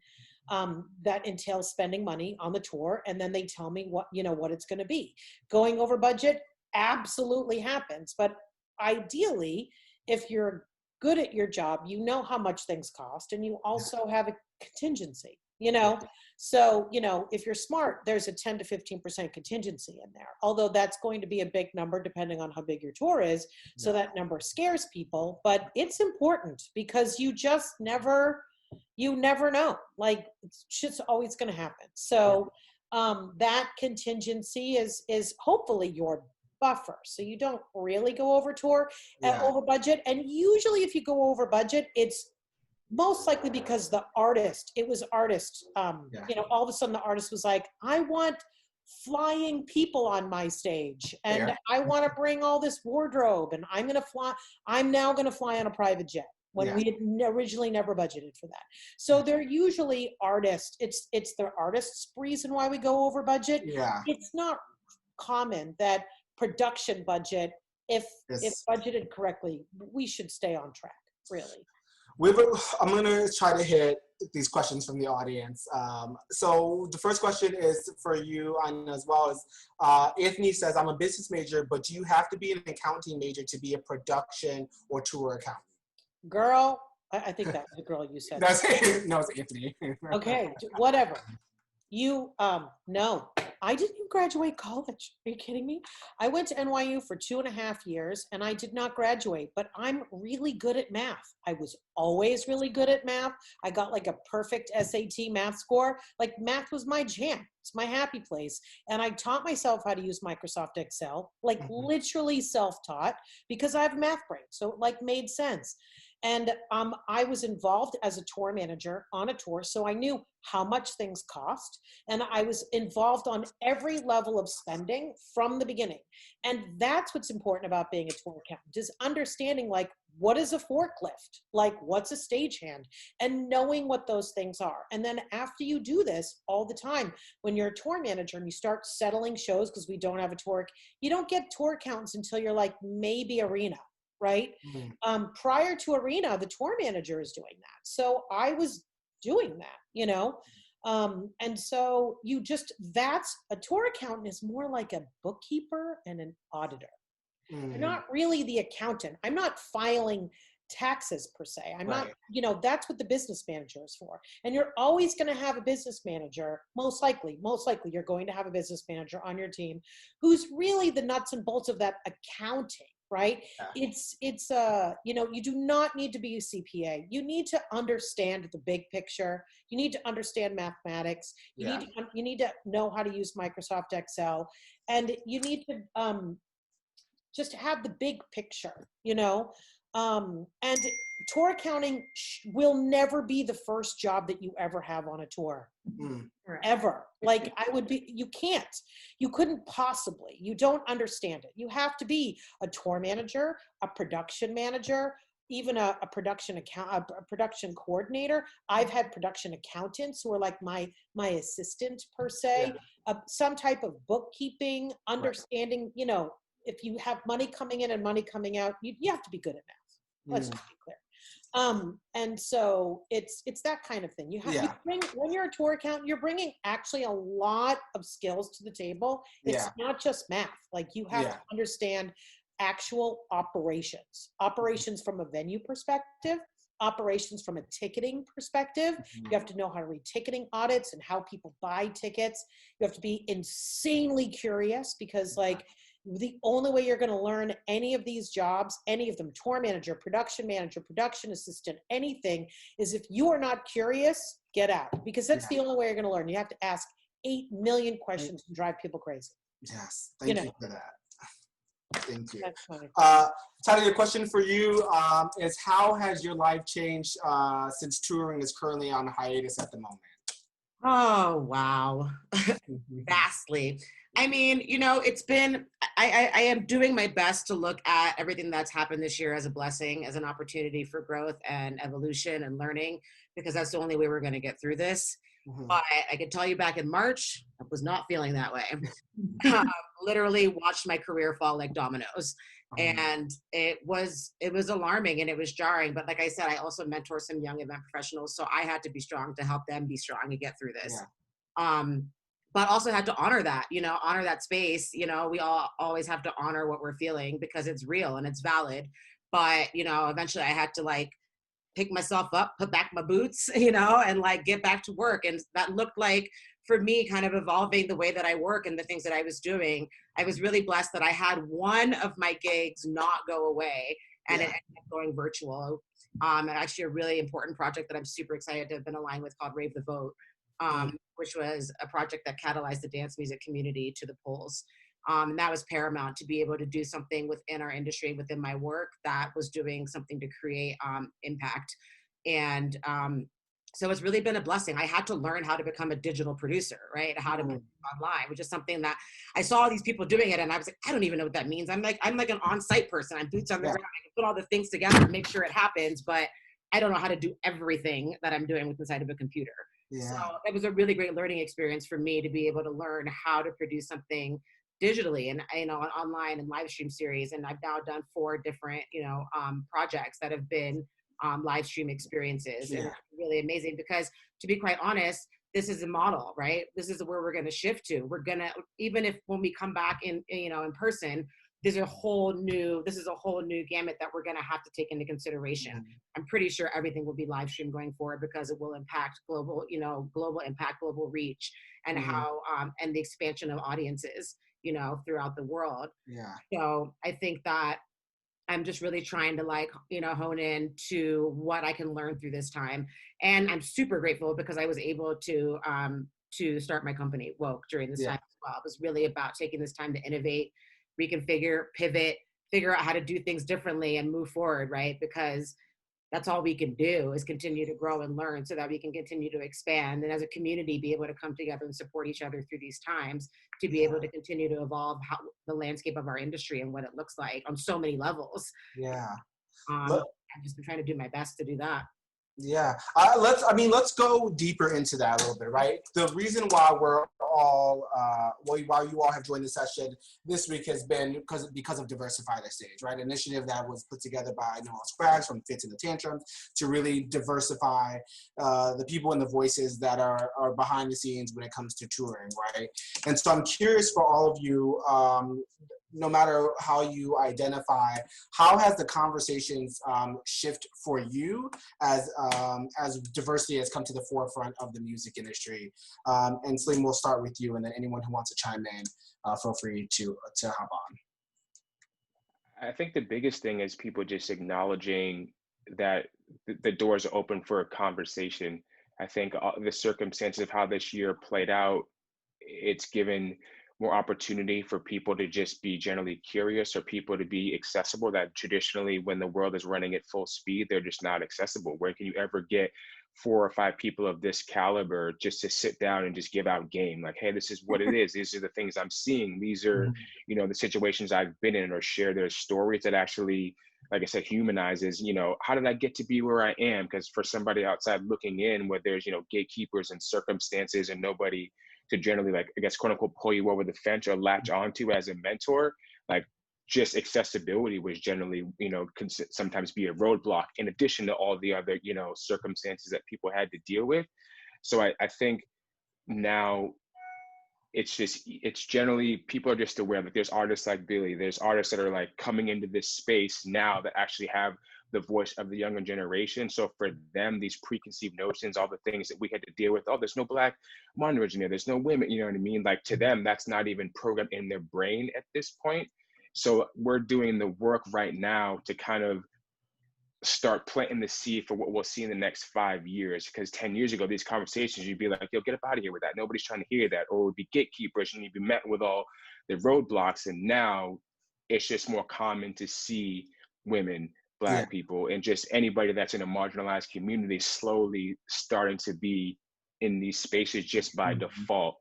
that entails spending money on the tour, and then they tell me what it's going to be. Going over budget absolutely happens, but ideally, if you're good at your job, you know how much things cost, and you also have a contingency, you know? So, you know, if you're smart, there's a 10 to 15% contingency in there, although that's going to be a big number depending on how big your tour is. So that number scares people, but it's important because you just never know, like it's just always going to happen. So that contingency is hopefully your buffer, so you don't really go over over budget. And usually if you go over budget, it's most likely because you know, all of a sudden the artist was like, I want flying people on my stage, and I want to bring all this wardrobe, and I'm now going to fly on a private jet. when we had originally never budgeted for that. So they're usually artists. It's their artists' reason why we go over budget. Yeah. It's not common that production budget, if budgeted correctly, we should stay on track, really. I'm going to try to hit these questions from the audience. So the first question is for you, Anna, as well as Anthony says, I'm a business major, but do you have to be an accounting major to be a production or tour accountant? Girl, I think that was the girl you said. No, it's Anthony. Okay, whatever. No, I didn't even graduate college. Are you kidding me? I went to NYU for 2.5 years and I did not graduate, but I'm really good at math. I was always really good at math. I got like a perfect SAT math score. Like math was my jam. It's my happy place. And I taught myself how to use Microsoft Excel, like literally self-taught because I have a math brain. So it like made sense. And I was involved as a tour manager on a tour, so I knew how much things cost. And I was involved on every level of spending from the beginning. And that's what's important about being a tour accountant, is understanding like, what is a forklift? Like, what's a stagehand? And knowing what those things are. And then after you do this all the time, when you're a tour manager and you start settling shows, because we don't have a tour, you don't get tour accountants until you're like maybe Arena. Right? Prior to Arena, the tour manager is doing that. So I was doing that, you know? And so that's a tour accountant is more like a bookkeeper and an auditor. You're not really the accountant. I'm not filing taxes per se. I'm not, you know, that's what the business manager is for. And you're always going to have a business manager, most likely you're going to have a business manager on your team who's really the nuts and bolts of that accounting. Right? Yeah. It's you know, you do not need to be a CPA. You need to understand the big picture. You need to understand mathematics. You need to know how to use Microsoft Excel, and you need to just have the big picture, you know. And tour accounting will never be the first job that you ever have on a tour. Ever. Like you couldn't possibly, you don't understand it. You have to be a tour manager, a production manager, even a production coordinator. I've had production accountants who are like my assistant per se, some type of bookkeeping, understanding, you know, if you have money coming in and money coming out, you have to be good at math. Let's just be clear. And so it's that kind of thing. You when you're a tour accountant, you're bringing actually a lot of skills to the table. It's not just math. Like you have to understand actual operations from a venue perspective, operations from a ticketing perspective. You have to know how to read ticketing audits and how people buy tickets. You have to be insanely curious because like, the only way you're going to learn any of these jobs, any of them, tour manager, production assistant, anything, is if you are not curious, get out. Because that's the only way you're going to learn. You have to ask 8 million questions and drive people crazy. Yes, thank you for that. Thank you. That's funny. Tadia, a question for you is how has your life changed since touring is currently on hiatus at the moment? Oh, wow. Vastly. I mean, you know, it's been, I am doing my best to look at everything that's happened this year as a blessing, as an opportunity for growth and evolution and learning, because that's the only way we're going to get through this. But I can tell you back in March, I was not feeling that way. Literally watched my career fall like dominoes. And it was alarming and it was jarring. But like I said, I also mentor some young event professionals. So I had to be strong to help them be strong and get through this. But also had to honor that, you know, honor that space. You know, we all always have to honor what we're feeling because it's real and it's valid. But, you know, eventually I had to like pick myself up, put back my boots, you know, and like get back to work. And that looked like, for me, kind of evolving the way that I work and the things that I was doing. I was really blessed that I had one of my gigs not go away and it ended up going virtual. And actually a really important project that I'm super excited to have been aligned with called Rave the Vote. Which was a project that catalyzed the dance music community to the polls. And that was paramount to be able to do something within our industry, within my work that was doing something to create impact. And so it's really been a blessing. I had to learn how to become a digital producer, right? How to put it online, which is something that I saw these people doing it. And I was like, I don't even know what that means. I'm like an on-site person. I'm boots on the ground. I can put all the things together to make sure it happens. But I don't know how to do everything that I'm doing with inside of a computer. Yeah. So it was a really great learning experience for me to be able to learn how to produce something digitally and, you know, online and live stream series. And I've now done 4 different, you know, projects that have been live stream experiences. And it's really amazing because, to be quite honest, this is a model, right? This is where we're going to shift to. We're going to, even if when we come back in, you know, in person, this is a whole new gamut that we're going to have to take into consideration. I'm pretty sure everything will be live stream going forward because it will impact global, you know, global impact, global reach, and how, and the expansion of audiences, you know, throughout the world. Yeah. So I think that I'm just really trying to, like, you know, hone in to what I can learn through this time. And I'm super grateful because I was able to start my company, Woke, during this time as well. It was really about taking this time to innovate, reconfigure, pivot, figure out how to do things differently and move forward, right? Because that's all we can do is continue to grow and learn so that we can continue to expand. And as a community, be able to come together and support each other through these times to be able to continue to evolve how the landscape of our industry and what it looks like on so many levels. Yeah. I've just been trying to do my best to do that. Yeah, let's go deeper into that a little bit, right? The reason why we're all, why you all have joined the session this week has been because of Diversify the Stage, right? Initiative that was put together by Noah Scraggs from Fits and the Tantrums to really diversify the people and the voices that are behind the scenes when it comes to touring, right? And so I'm curious for all of you, no matter how you identify, how has the conversations shift for you as diversity has come to the forefront of the music industry? And Salim, we'll start with you, and then anyone who wants to chime in, feel free to hop on. I think the biggest thing is people just acknowledging that the doors are open for a conversation. I think the circumstances of how this year played out, it's given more opportunity for people to just be generally curious, or people to be accessible that traditionally when the world is running at full speed, they're just not accessible. Where can you ever get 4 or 5 people of this caliber just to sit down and just give out game? Like, hey, this is what it is. These are the things I'm seeing. These are, you know, the situations I've been in, or share their stories that actually, like I said, humanizes, you know, how did I get to be where I am? Because for somebody outside looking in, where there's, you know, gatekeepers and circumstances and nobody to generally, like, I guess, quote unquote, pull you over the fence or latch onto as a mentor, like, just accessibility was generally, you know, sometimes be a roadblock in addition to all the other, you know, circumstances that people had to deal with. So I think now it's generally, people are just aware that there's artists like Billie, there's artists that are like coming into this space now that actually have the voice of the younger generation. So for them, these preconceived notions, all the things that we had to deal with, oh, there's no Black monitor engineer, there's no women, you know what I mean? Like, to them, that's not even programmed in their brain at this point. So we're doing the work right now to kind of start planting the seed for what we'll see in the next 5 years. Because 10 years ago, these conversations, you'd be like, yo, get up out of here with that. Nobody's trying to hear that. Or it would be gatekeepers and you'd be met with all the roadblocks. And now it's just more common to see women, Black people, and just anybody that's in a marginalized community slowly starting to be in these spaces just by default.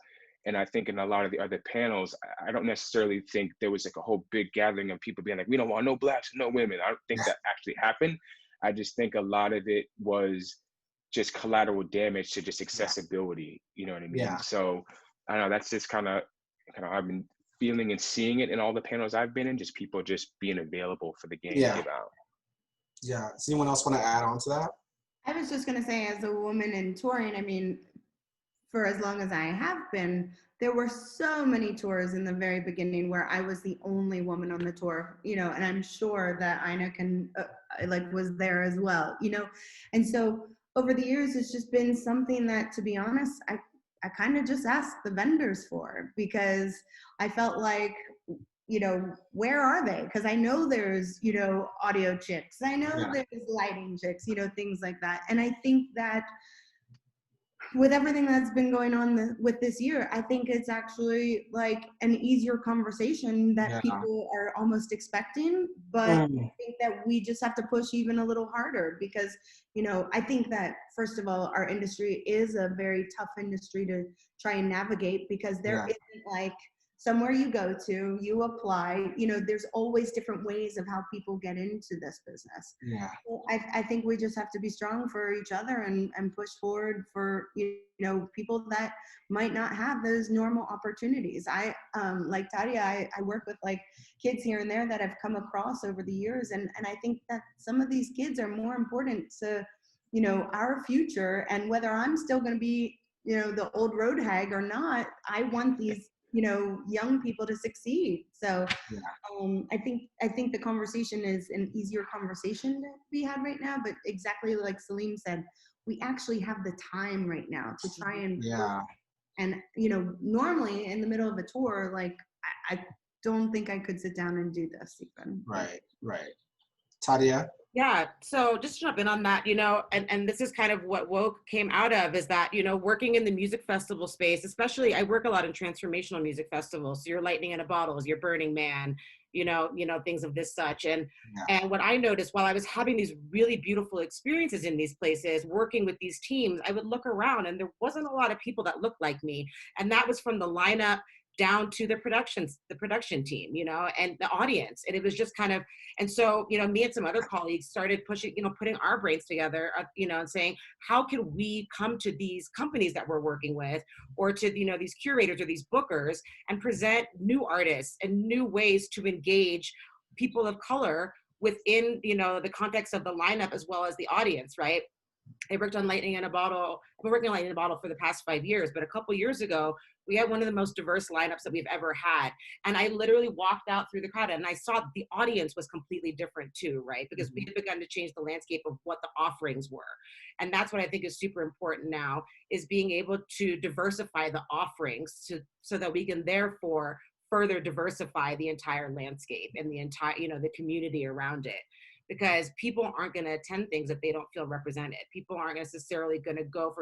And I think in a lot of the other panels, I don't necessarily think there was like a whole big gathering of people being like, we don't want no Blacks, no women. I don't think that actually happened. I just think a lot of it was just collateral damage to just accessibility. You know what I mean? Yeah. So I don't know, that's just kind of I've been feeling and seeing it in all the panels I've been in, just people just being available for the game to give out. Yeah. Does anyone else want to add on to that? I was just going to say, as a woman in touring, I mean, for as long as I have been, there were so many tours in the very beginning where I was the only woman on the tour, you know, and I'm sure that Ina can, was there as well, you know. And so over the years, it's just been something that, to be honest, I kind of just asked the vendors for, because I felt like, you know, where are they? Because I know there's, you know, audio chicks. I know there's lighting chicks, you know, things like that. And I think that with everything that's been going on with this year, I think it's actually like an easier conversation that people are almost expecting. But I think that we just have to push even a little harder because, you know, I think that, first of all, our industry is a very tough industry to try and navigate because there isn't like somewhere you go to, you apply, you know, there's always different ways of how people get into this business. Yeah. So I think we just have to be strong for each other and push forward for, you know, people that might not have those normal opportunities. I, like Tadia, I work with like kids here and there that have come across over the years. And I think that some of these kids are more important to, you know, our future, and whether I'm still going to be, you know, the old road hag or not, I want these, you know, young people to succeed. So Yeah. I think the conversation is an easier conversation to be had right now, but exactly like Salim said, we actually have the time right now to try and Yeah. and, you know, normally in the middle of a tour, like I don't think I could sit down and do this even. Right. Right. Tadia? Yeah, so just to jump in on that, you know, and this is kind of what Woke came out of, is that, you know, working in the music festival space, especially I work a lot in transformational music festivals. So your Lightning in a Bottle, your Burning Man, you know, things of this such. And what I noticed while I was having these really beautiful experiences in these places, working with these teams, I would look around and there wasn't a lot of people that looked like me. And that was from the lineup down to the production team, you know, and the audience. And it was just kind of, and so, you know, me and some other colleagues started pushing, you know, putting our brains together, you know, and saying, how can we come to these companies that we're working with, or to, you know, these curators or these bookers, and present new artists and new ways to engage people of color within, you know, the context of the lineup as well as the audience, right? I worked on Lightning in a Bottle. I've been working on Lightning in a Bottle for the past 5 years, but a couple years ago, we had one of the most diverse lineups that we've ever had. And I literally walked out through the crowd and I saw the audience was completely different too, right? Because we had begun to change the landscape of what the offerings were. And that's what I think is super important now, is being able to diversify the offerings so that we can therefore further diversify the entire landscape and the entire, you know, the community around it. Because people aren't going to attend things if they don't feel represented. People aren't necessarily going to go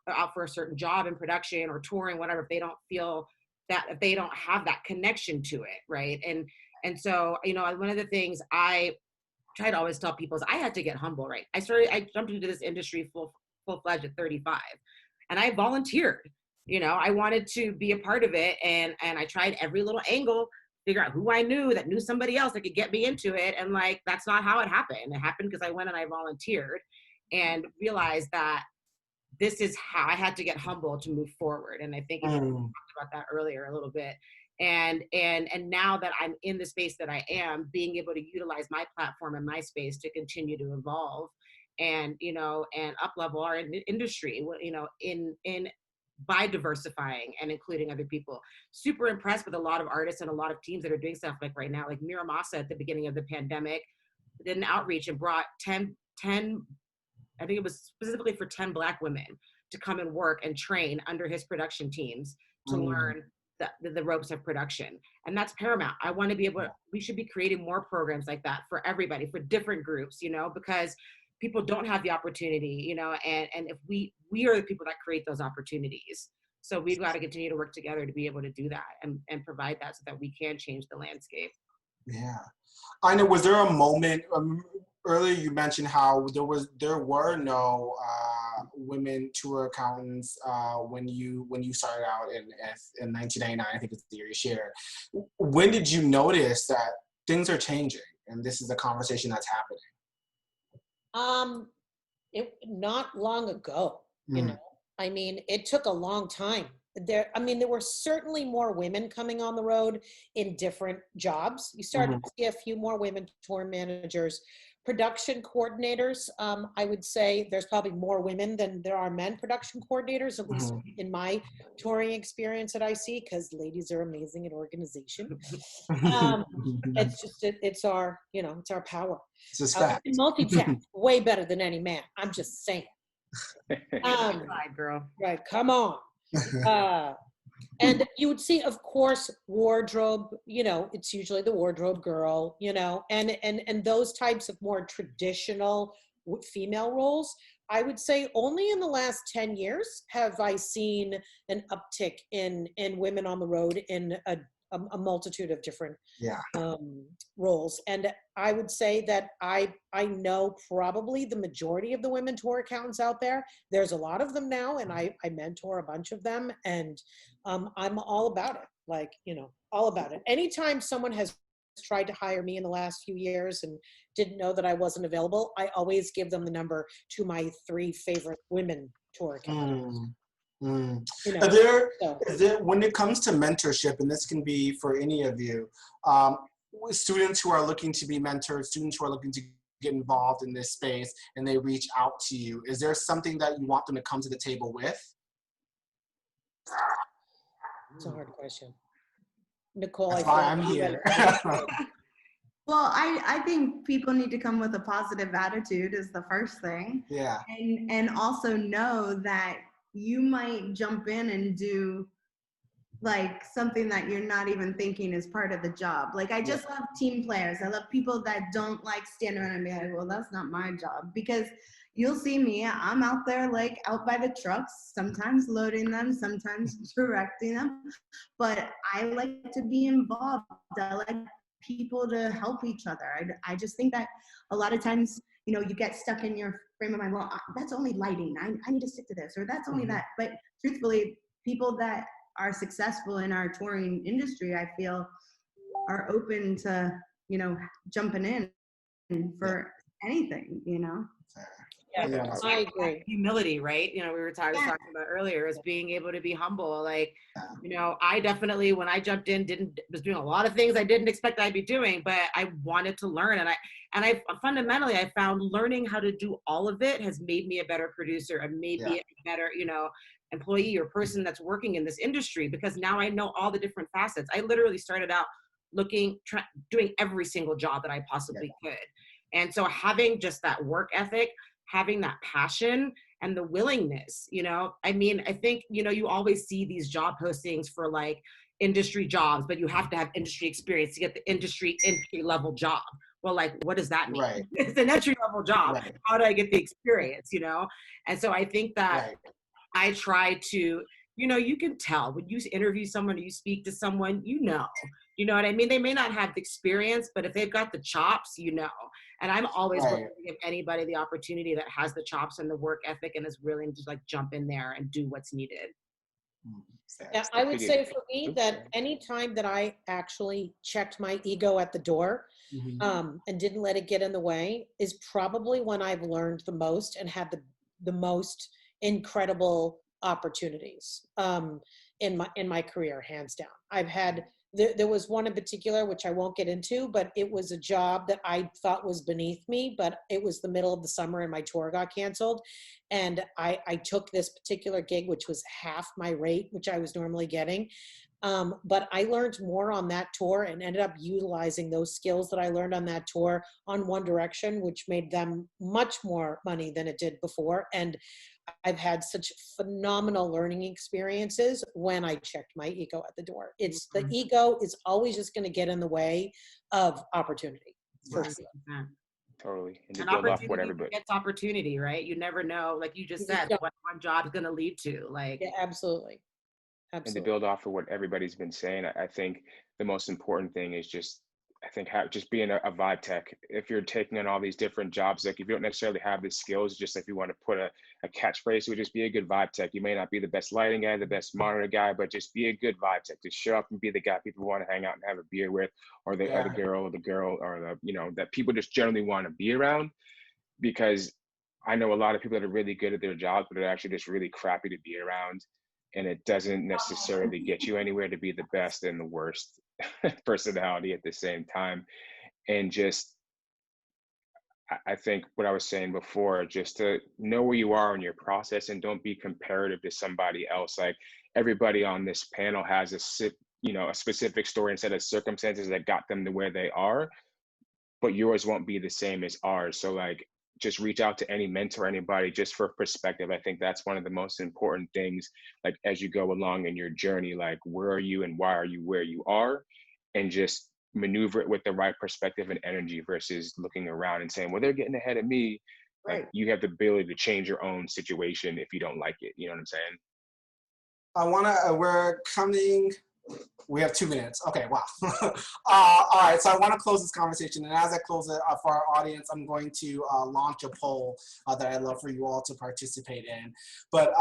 out for a certain job in production or touring, whatever, if they don't feel that, if they don't have that connection to it, right? And so, you know, one of the things I try to always tell people is I had to get humble, right? I jumped into this industry full-fledged at 35, and I volunteered. You know, I wanted to be a part of it, and I tried every little angle, figure out who I knew that knew somebody else that could get me into it. And like, that's not how it happened. It happened because I went and I volunteered and realized that this is how I had to get humble to move forward. And I think we talked about that earlier a little bit. And now that I'm in the space that I am, being able to utilize my platform and my space to continue to evolve and, you know, and up level our industry, you know, by diversifying and including other people. Super impressed with a lot of artists and a lot of teams that are doing stuff like right now, like Miramasa at the beginning of the pandemic did an outreach and brought 10, I think it was specifically for 10 Black women to come and work and train under his production teams to learn the ropes of production. And that's paramount. I want to be able, we should be creating more programs like that for everybody, for different groups, you know, because people don't have the opportunity, you know, and if we are the people that create those opportunities. So we've got to continue to work together to be able to do that and provide that so that we can change the landscape. Yeah. I know, was there a moment, earlier you mentioned how there were no women tour accountants when you started out in 1999, I think it's the year you shared. When did you notice that things are changing and this is a conversation that's happening? Not long ago, you know. I mean, it took a long time. There were certainly more women coming on the road in different jobs. You started to see a few more women tour managers, production coordinators. I would say there's probably more women than there are men production coordinators, at least in my touring experience that I see, because ladies are amazing at organization. It's just, it's our, you know, it's our power. It's just fact. Multitask way better than any man. I'm just saying. Girl. Right, come on. And you would see, of course, wardrobe, you know, it's usually the wardrobe girl, you know, and those types of more traditional female roles. I would say only in the last 10 years have I seen an uptick in women on the road in a multitude of different roles. And I would say that I know probably the majority of the women tour accountants out there. There's a lot of them now, and I mentor a bunch of them, and I'm all about it. like, you know, all about it. Anytime someone has tried to hire me in the last few years and didn't know that I wasn't available, I always give them the number to my 3 favorite women tour accountants. You know, When it comes to mentorship, and this can be for any of you, students who are looking to be mentored, students who are looking to get involved in this space, and they reach out to you, is there something that you want them to come to the table with? It's a hard question. Nicole, That's why I'm here. Well, I think people need to come with a positive attitude is the first thing. Yeah. And also know that you might jump in and do like something that you're not even thinking is part of the job. Like I just love team players. I love people that don't like stand around and be like, well, that's not my job. Because you'll see me, I'm out there like out by the trucks, sometimes loading them, sometimes directing them. But I like to be involved. I like people to help each other. I just think that a lot of times, you know, you get stuck in your frame of mind, well, that's only lighting. I need to stick to this, or that's only that. But truthfully, people that are successful in our touring industry, I feel, are open to, you know, jumping in for anything, you know? Yeah, I agree. Humility, right? You know, we were talking about earlier, is being able to be humble. Like, you know, I definitely, when I jumped in, was doing a lot of things I didn't expect I'd be doing, but I wanted to learn. And I fundamentally, I found learning how to do all of it has made me a better producer and made me a better, you know, employee or person that's working in this industry, because now I know all the different facets. I literally started out doing every single job that I possibly could. And so having just that work ethic, having that passion and the willingness, you know, I mean, I think, you know, you always see these job postings for like industry jobs, but you have to have industry experience to get the entry level job. Well, like, what does that mean? Right. It's an entry level job. Right. How do I get the experience, you know? And so I think that I try to, you know, you can tell when you interview someone or you speak to someone, you know what I mean? They may not have the experience, but if they've got the chops, you know. And I'm always willing to give anybody the opportunity that has the chops and the work ethic and is willing to like jump in there and do what's needed. Yeah, I would say for me that any time that I actually checked my ego at the door and didn't let it get in the way is probably when I've learned the most and had the most incredible opportunities in my career, hands down. I've had there was one in particular which I won't get into, but it was a job that I thought was beneath me, but it was the middle of the summer and my tour got canceled, and I took this particular gig, which was half my rate, which I was normally getting. But I learned more on that tour and ended up utilizing those skills that I learned on that tour on One Direction, which made them much more money than it did before. And I've had such phenomenal learning experiences when I checked my ego at the door. It's the ego is always just going to get in the way of opportunity. For sure. Totally. And an opportunity gets opportunity, right? You never know, like you just said, what one job is going to lead to. Like, yeah, absolutely. And to build off of what everybody's been saying, I think the most important thing is just being a vibe tech. If you're taking on all these different jobs, like if you don't necessarily have the skills, just like you want to put a catchphrase, it would just be a good vibe tech. You may not be the best lighting guy, the best monitor guy, but just be a good vibe tech. Just show up and be the guy people want to hang out and have a beer with, or the other girl, or the girl, or the, you know, that people just generally want to be around. Because I know a lot of people that are really good at their jobs, but are actually just really crappy to be around. And it doesn't necessarily get you anywhere to be the best and the worst personality at the same time. And just, I think what I was saying before, just to know where you are in your process and don't be comparative to somebody else. Like everybody on this panel has a specific story and set of circumstances that got them to where they are, but yours won't be the same as ours. So like, just reach out to any mentor, anybody, just for perspective. I think that's one of the most important things, like as you go along in your journey, like where are you and why are you where you are, and just maneuver it with the right perspective and energy versus looking around and saying, well, they're getting ahead of me. Right. Like you have the ability to change your own situation if you don't like it. You know what I'm saying? We have 2 minutes. Okay, wow. All right, so I want to close this conversation. And as I close it for our audience, I'm going to launch a poll that I'd love for you all to participate in. But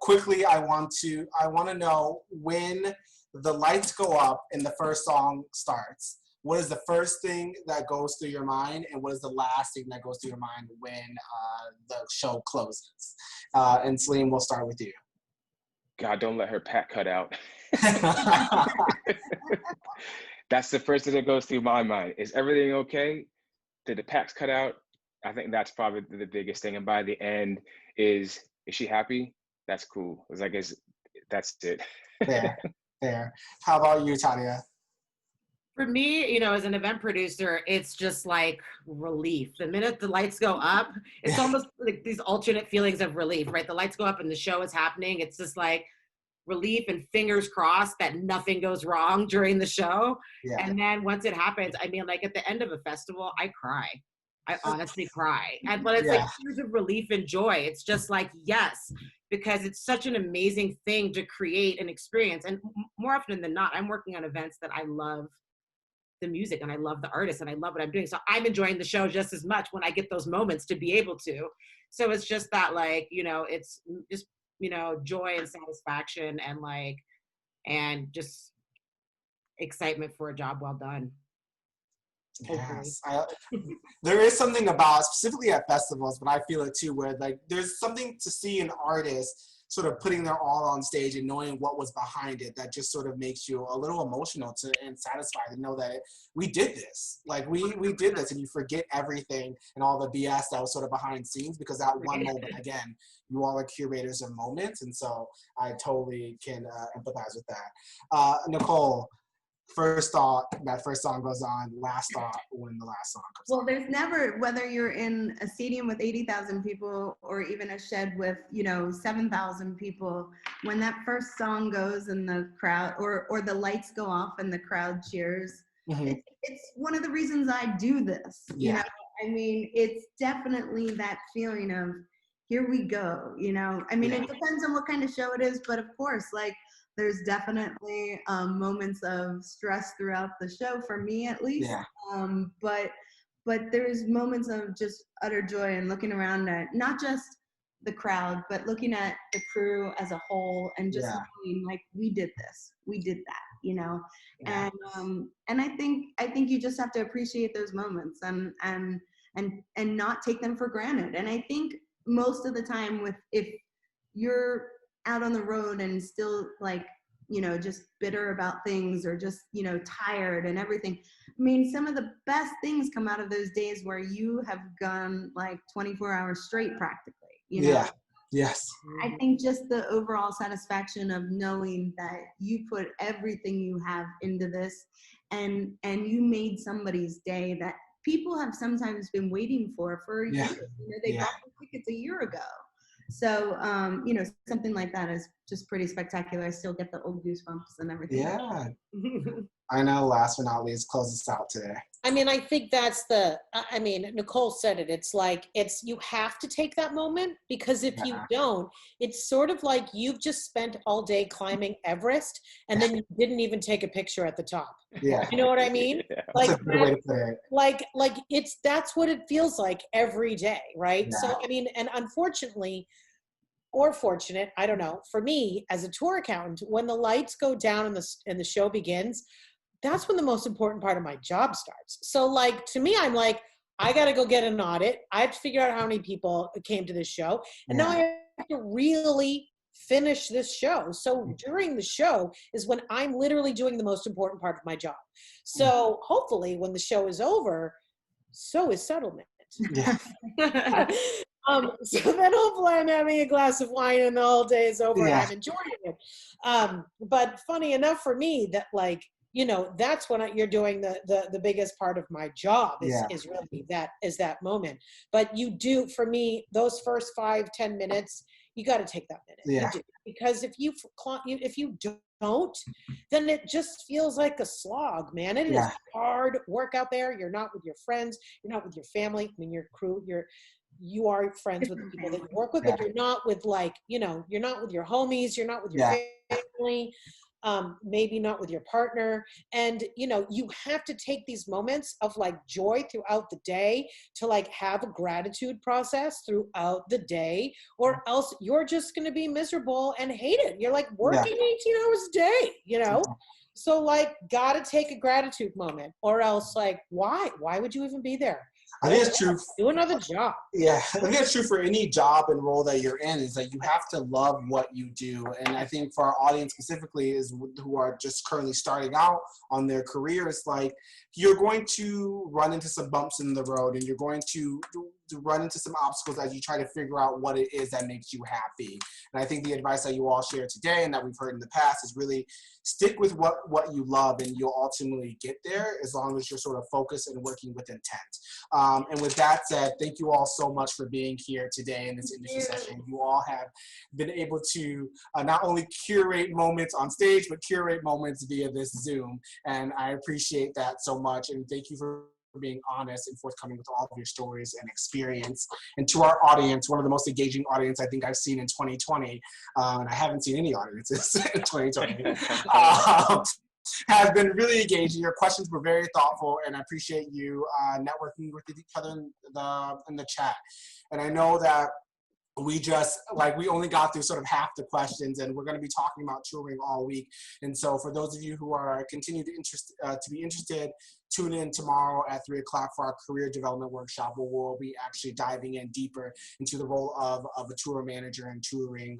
quickly, I want to know, when the lights go up and the first song starts, what is the first thing that goes through your mind, and what is the last thing that goes through your mind when the show closes? And Salim, we'll start with you. God, don't let her pack cut out. That's the first thing that goes through my mind. Is everything okay? Did the packs cut out? I think that's probably the biggest thing. And by the end, is she happy? That's cool. It's like, that's it. Fair. How about you, Tadia? For me, as an event producer, it's just like relief. The minute the lights go up, it's almost like these alternate feelings of relief, right? The lights go up and the show is happening. It's just like relief and fingers crossed that nothing goes wrong during the show. Yeah. And then once it happens, I mean, like at the end of a festival, I cry. I honestly cry. But it's like tears of relief and joy. It's just like, yes, because it's such an amazing thing to create an experience. And more often than not, I'm working on events that I love the music and I love the artist and I love what I'm doing. So I'm enjoying the show just as much when I get those moments to be able to. So it's just that like, it's just, joy and satisfaction and just excitement for a job well done. Yes, there is something about, specifically at festivals, but I feel it too, where like there's something to see an artist sort of putting their all on stage and knowing what was behind it that just sort of makes you a little emotional and satisfied to know that we did this. Like we did this, and you forget everything and all the BS that was sort of behind scenes, because that one moment, again, you all are curators of moments, and so I totally can empathize with that. Nicole, first thought, that first song goes on, last thought when the last song comes on. Well, there's never, whether you're in a stadium with 80,000 people or even a shed with, 7,000 people, when that first song goes and the crowd, or the lights go off and the crowd cheers, it's one of the reasons I do this. Yeah. I mean, it's definitely that feeling of, here we go, I mean, it depends on what kind of show it is, but of course, like, there's definitely moments of stress throughout the show, for me at least. Yeah. But there's moments of just utter joy and looking around at not just the crowd, but looking at the crew as a whole and just being like, we did this, we did that, Yeah. And I think you just have to appreciate those moments and not take them for granted. And I think most of the time if you're out on the road and still like, just bitter about things or just, tired and everything. I mean, some of the best things come out of those days where you have gone like 24 hours straight practically, Yeah. Yes. I think just the overall satisfaction of knowing that you put everything you have into this and you made somebody's day that people have sometimes been waiting for a year. They bought the tickets a year ago. So, something like that is just pretty spectacular. I still get the old goosebumps and everything. Yeah. I know, last but not least, close us out today. I mean, I think that's Nicole said it. It's like, you have to take that moment, because if you don't, it's sort of like you've just spent all day climbing Everest and then you didn't even take a picture at the top. Yeah. You know what I mean? Yeah. Like, that's a good way to put it. That's what it feels like every day, right? Yeah. So, I mean, and unfortunately, or fortunate, I don't know, for me as a tour accountant, when the lights go down and the show begins, that's when the most important part of my job starts. So like, to me, I'm like, I got to go get an audit. I have to figure out how many people came to this show. And now I have to really finish this show. So during the show is when I'm literally doing the most important part of my job. So hopefully when the show is over, so is settlement. Yeah. So then hopefully I'm having a glass of wine and the whole day is over and I'm enjoying it. But funny enough for me that like, that's when you're doing the biggest part of my job is really that moment. But you do, for me, those first 5-10 minutes, you got to take that minute. Yeah. You do. Because if you don't, then it just feels like a slog, man. It is hard work out there. You're not with your friends. You're not with your family. I mean, your crew, you are friends with the people that you work with, but you're not with you're not with your homies. You're not with your family. maybe not with your partner. And, you know, you have to take these moments of like joy throughout the day to like have a gratitude process throughout the day, or else you're just going to be miserable and hate it. You're like working 18 hours a day, you know? So like, gotta take a gratitude moment, or else like, why would you even be there? I think it's true. Do another job. Yeah, I think it's true for any job and role that you're in, is that you have to love what you do. And I think for our audience specifically, is who are just currently starting out on their careers, like, you're going to run into some bumps in the road, and you're going to run into some obstacles as you try to figure out what it is that makes you happy. And I think the advice that you all share today and that we've heard in the past is really stick with what you love, and you'll ultimately get there as long as you're sort of focused and working with intent. And with that said, thank you all so much for being here today in this industry session. You all have been able to not only curate moments on stage, but curate moments via this Zoom. And I appreciate that so much. And thank you for being honest and forthcoming with all of your stories and experience. And to our audience, one of the most engaging audience I think I've seen in 2020, and I haven't seen any audiences in 2020, has been really engaging. Your questions were very thoughtful, and I appreciate you networking with each other in the chat. And I know that we only got through sort of half the questions, and we're going to be talking about touring all week. And so for those of you who are continue to be interested, tune in tomorrow at 3 o'clock for our career development workshop, where we'll be actually diving in deeper into the role of a tour manager and touring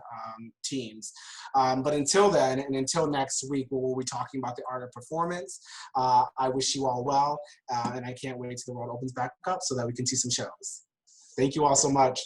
teams. But until then, and until next week, where we'll be talking about the art of performance, I wish you all well, and I can't wait till the world opens back up so that we can see some shows. Thank you all so much.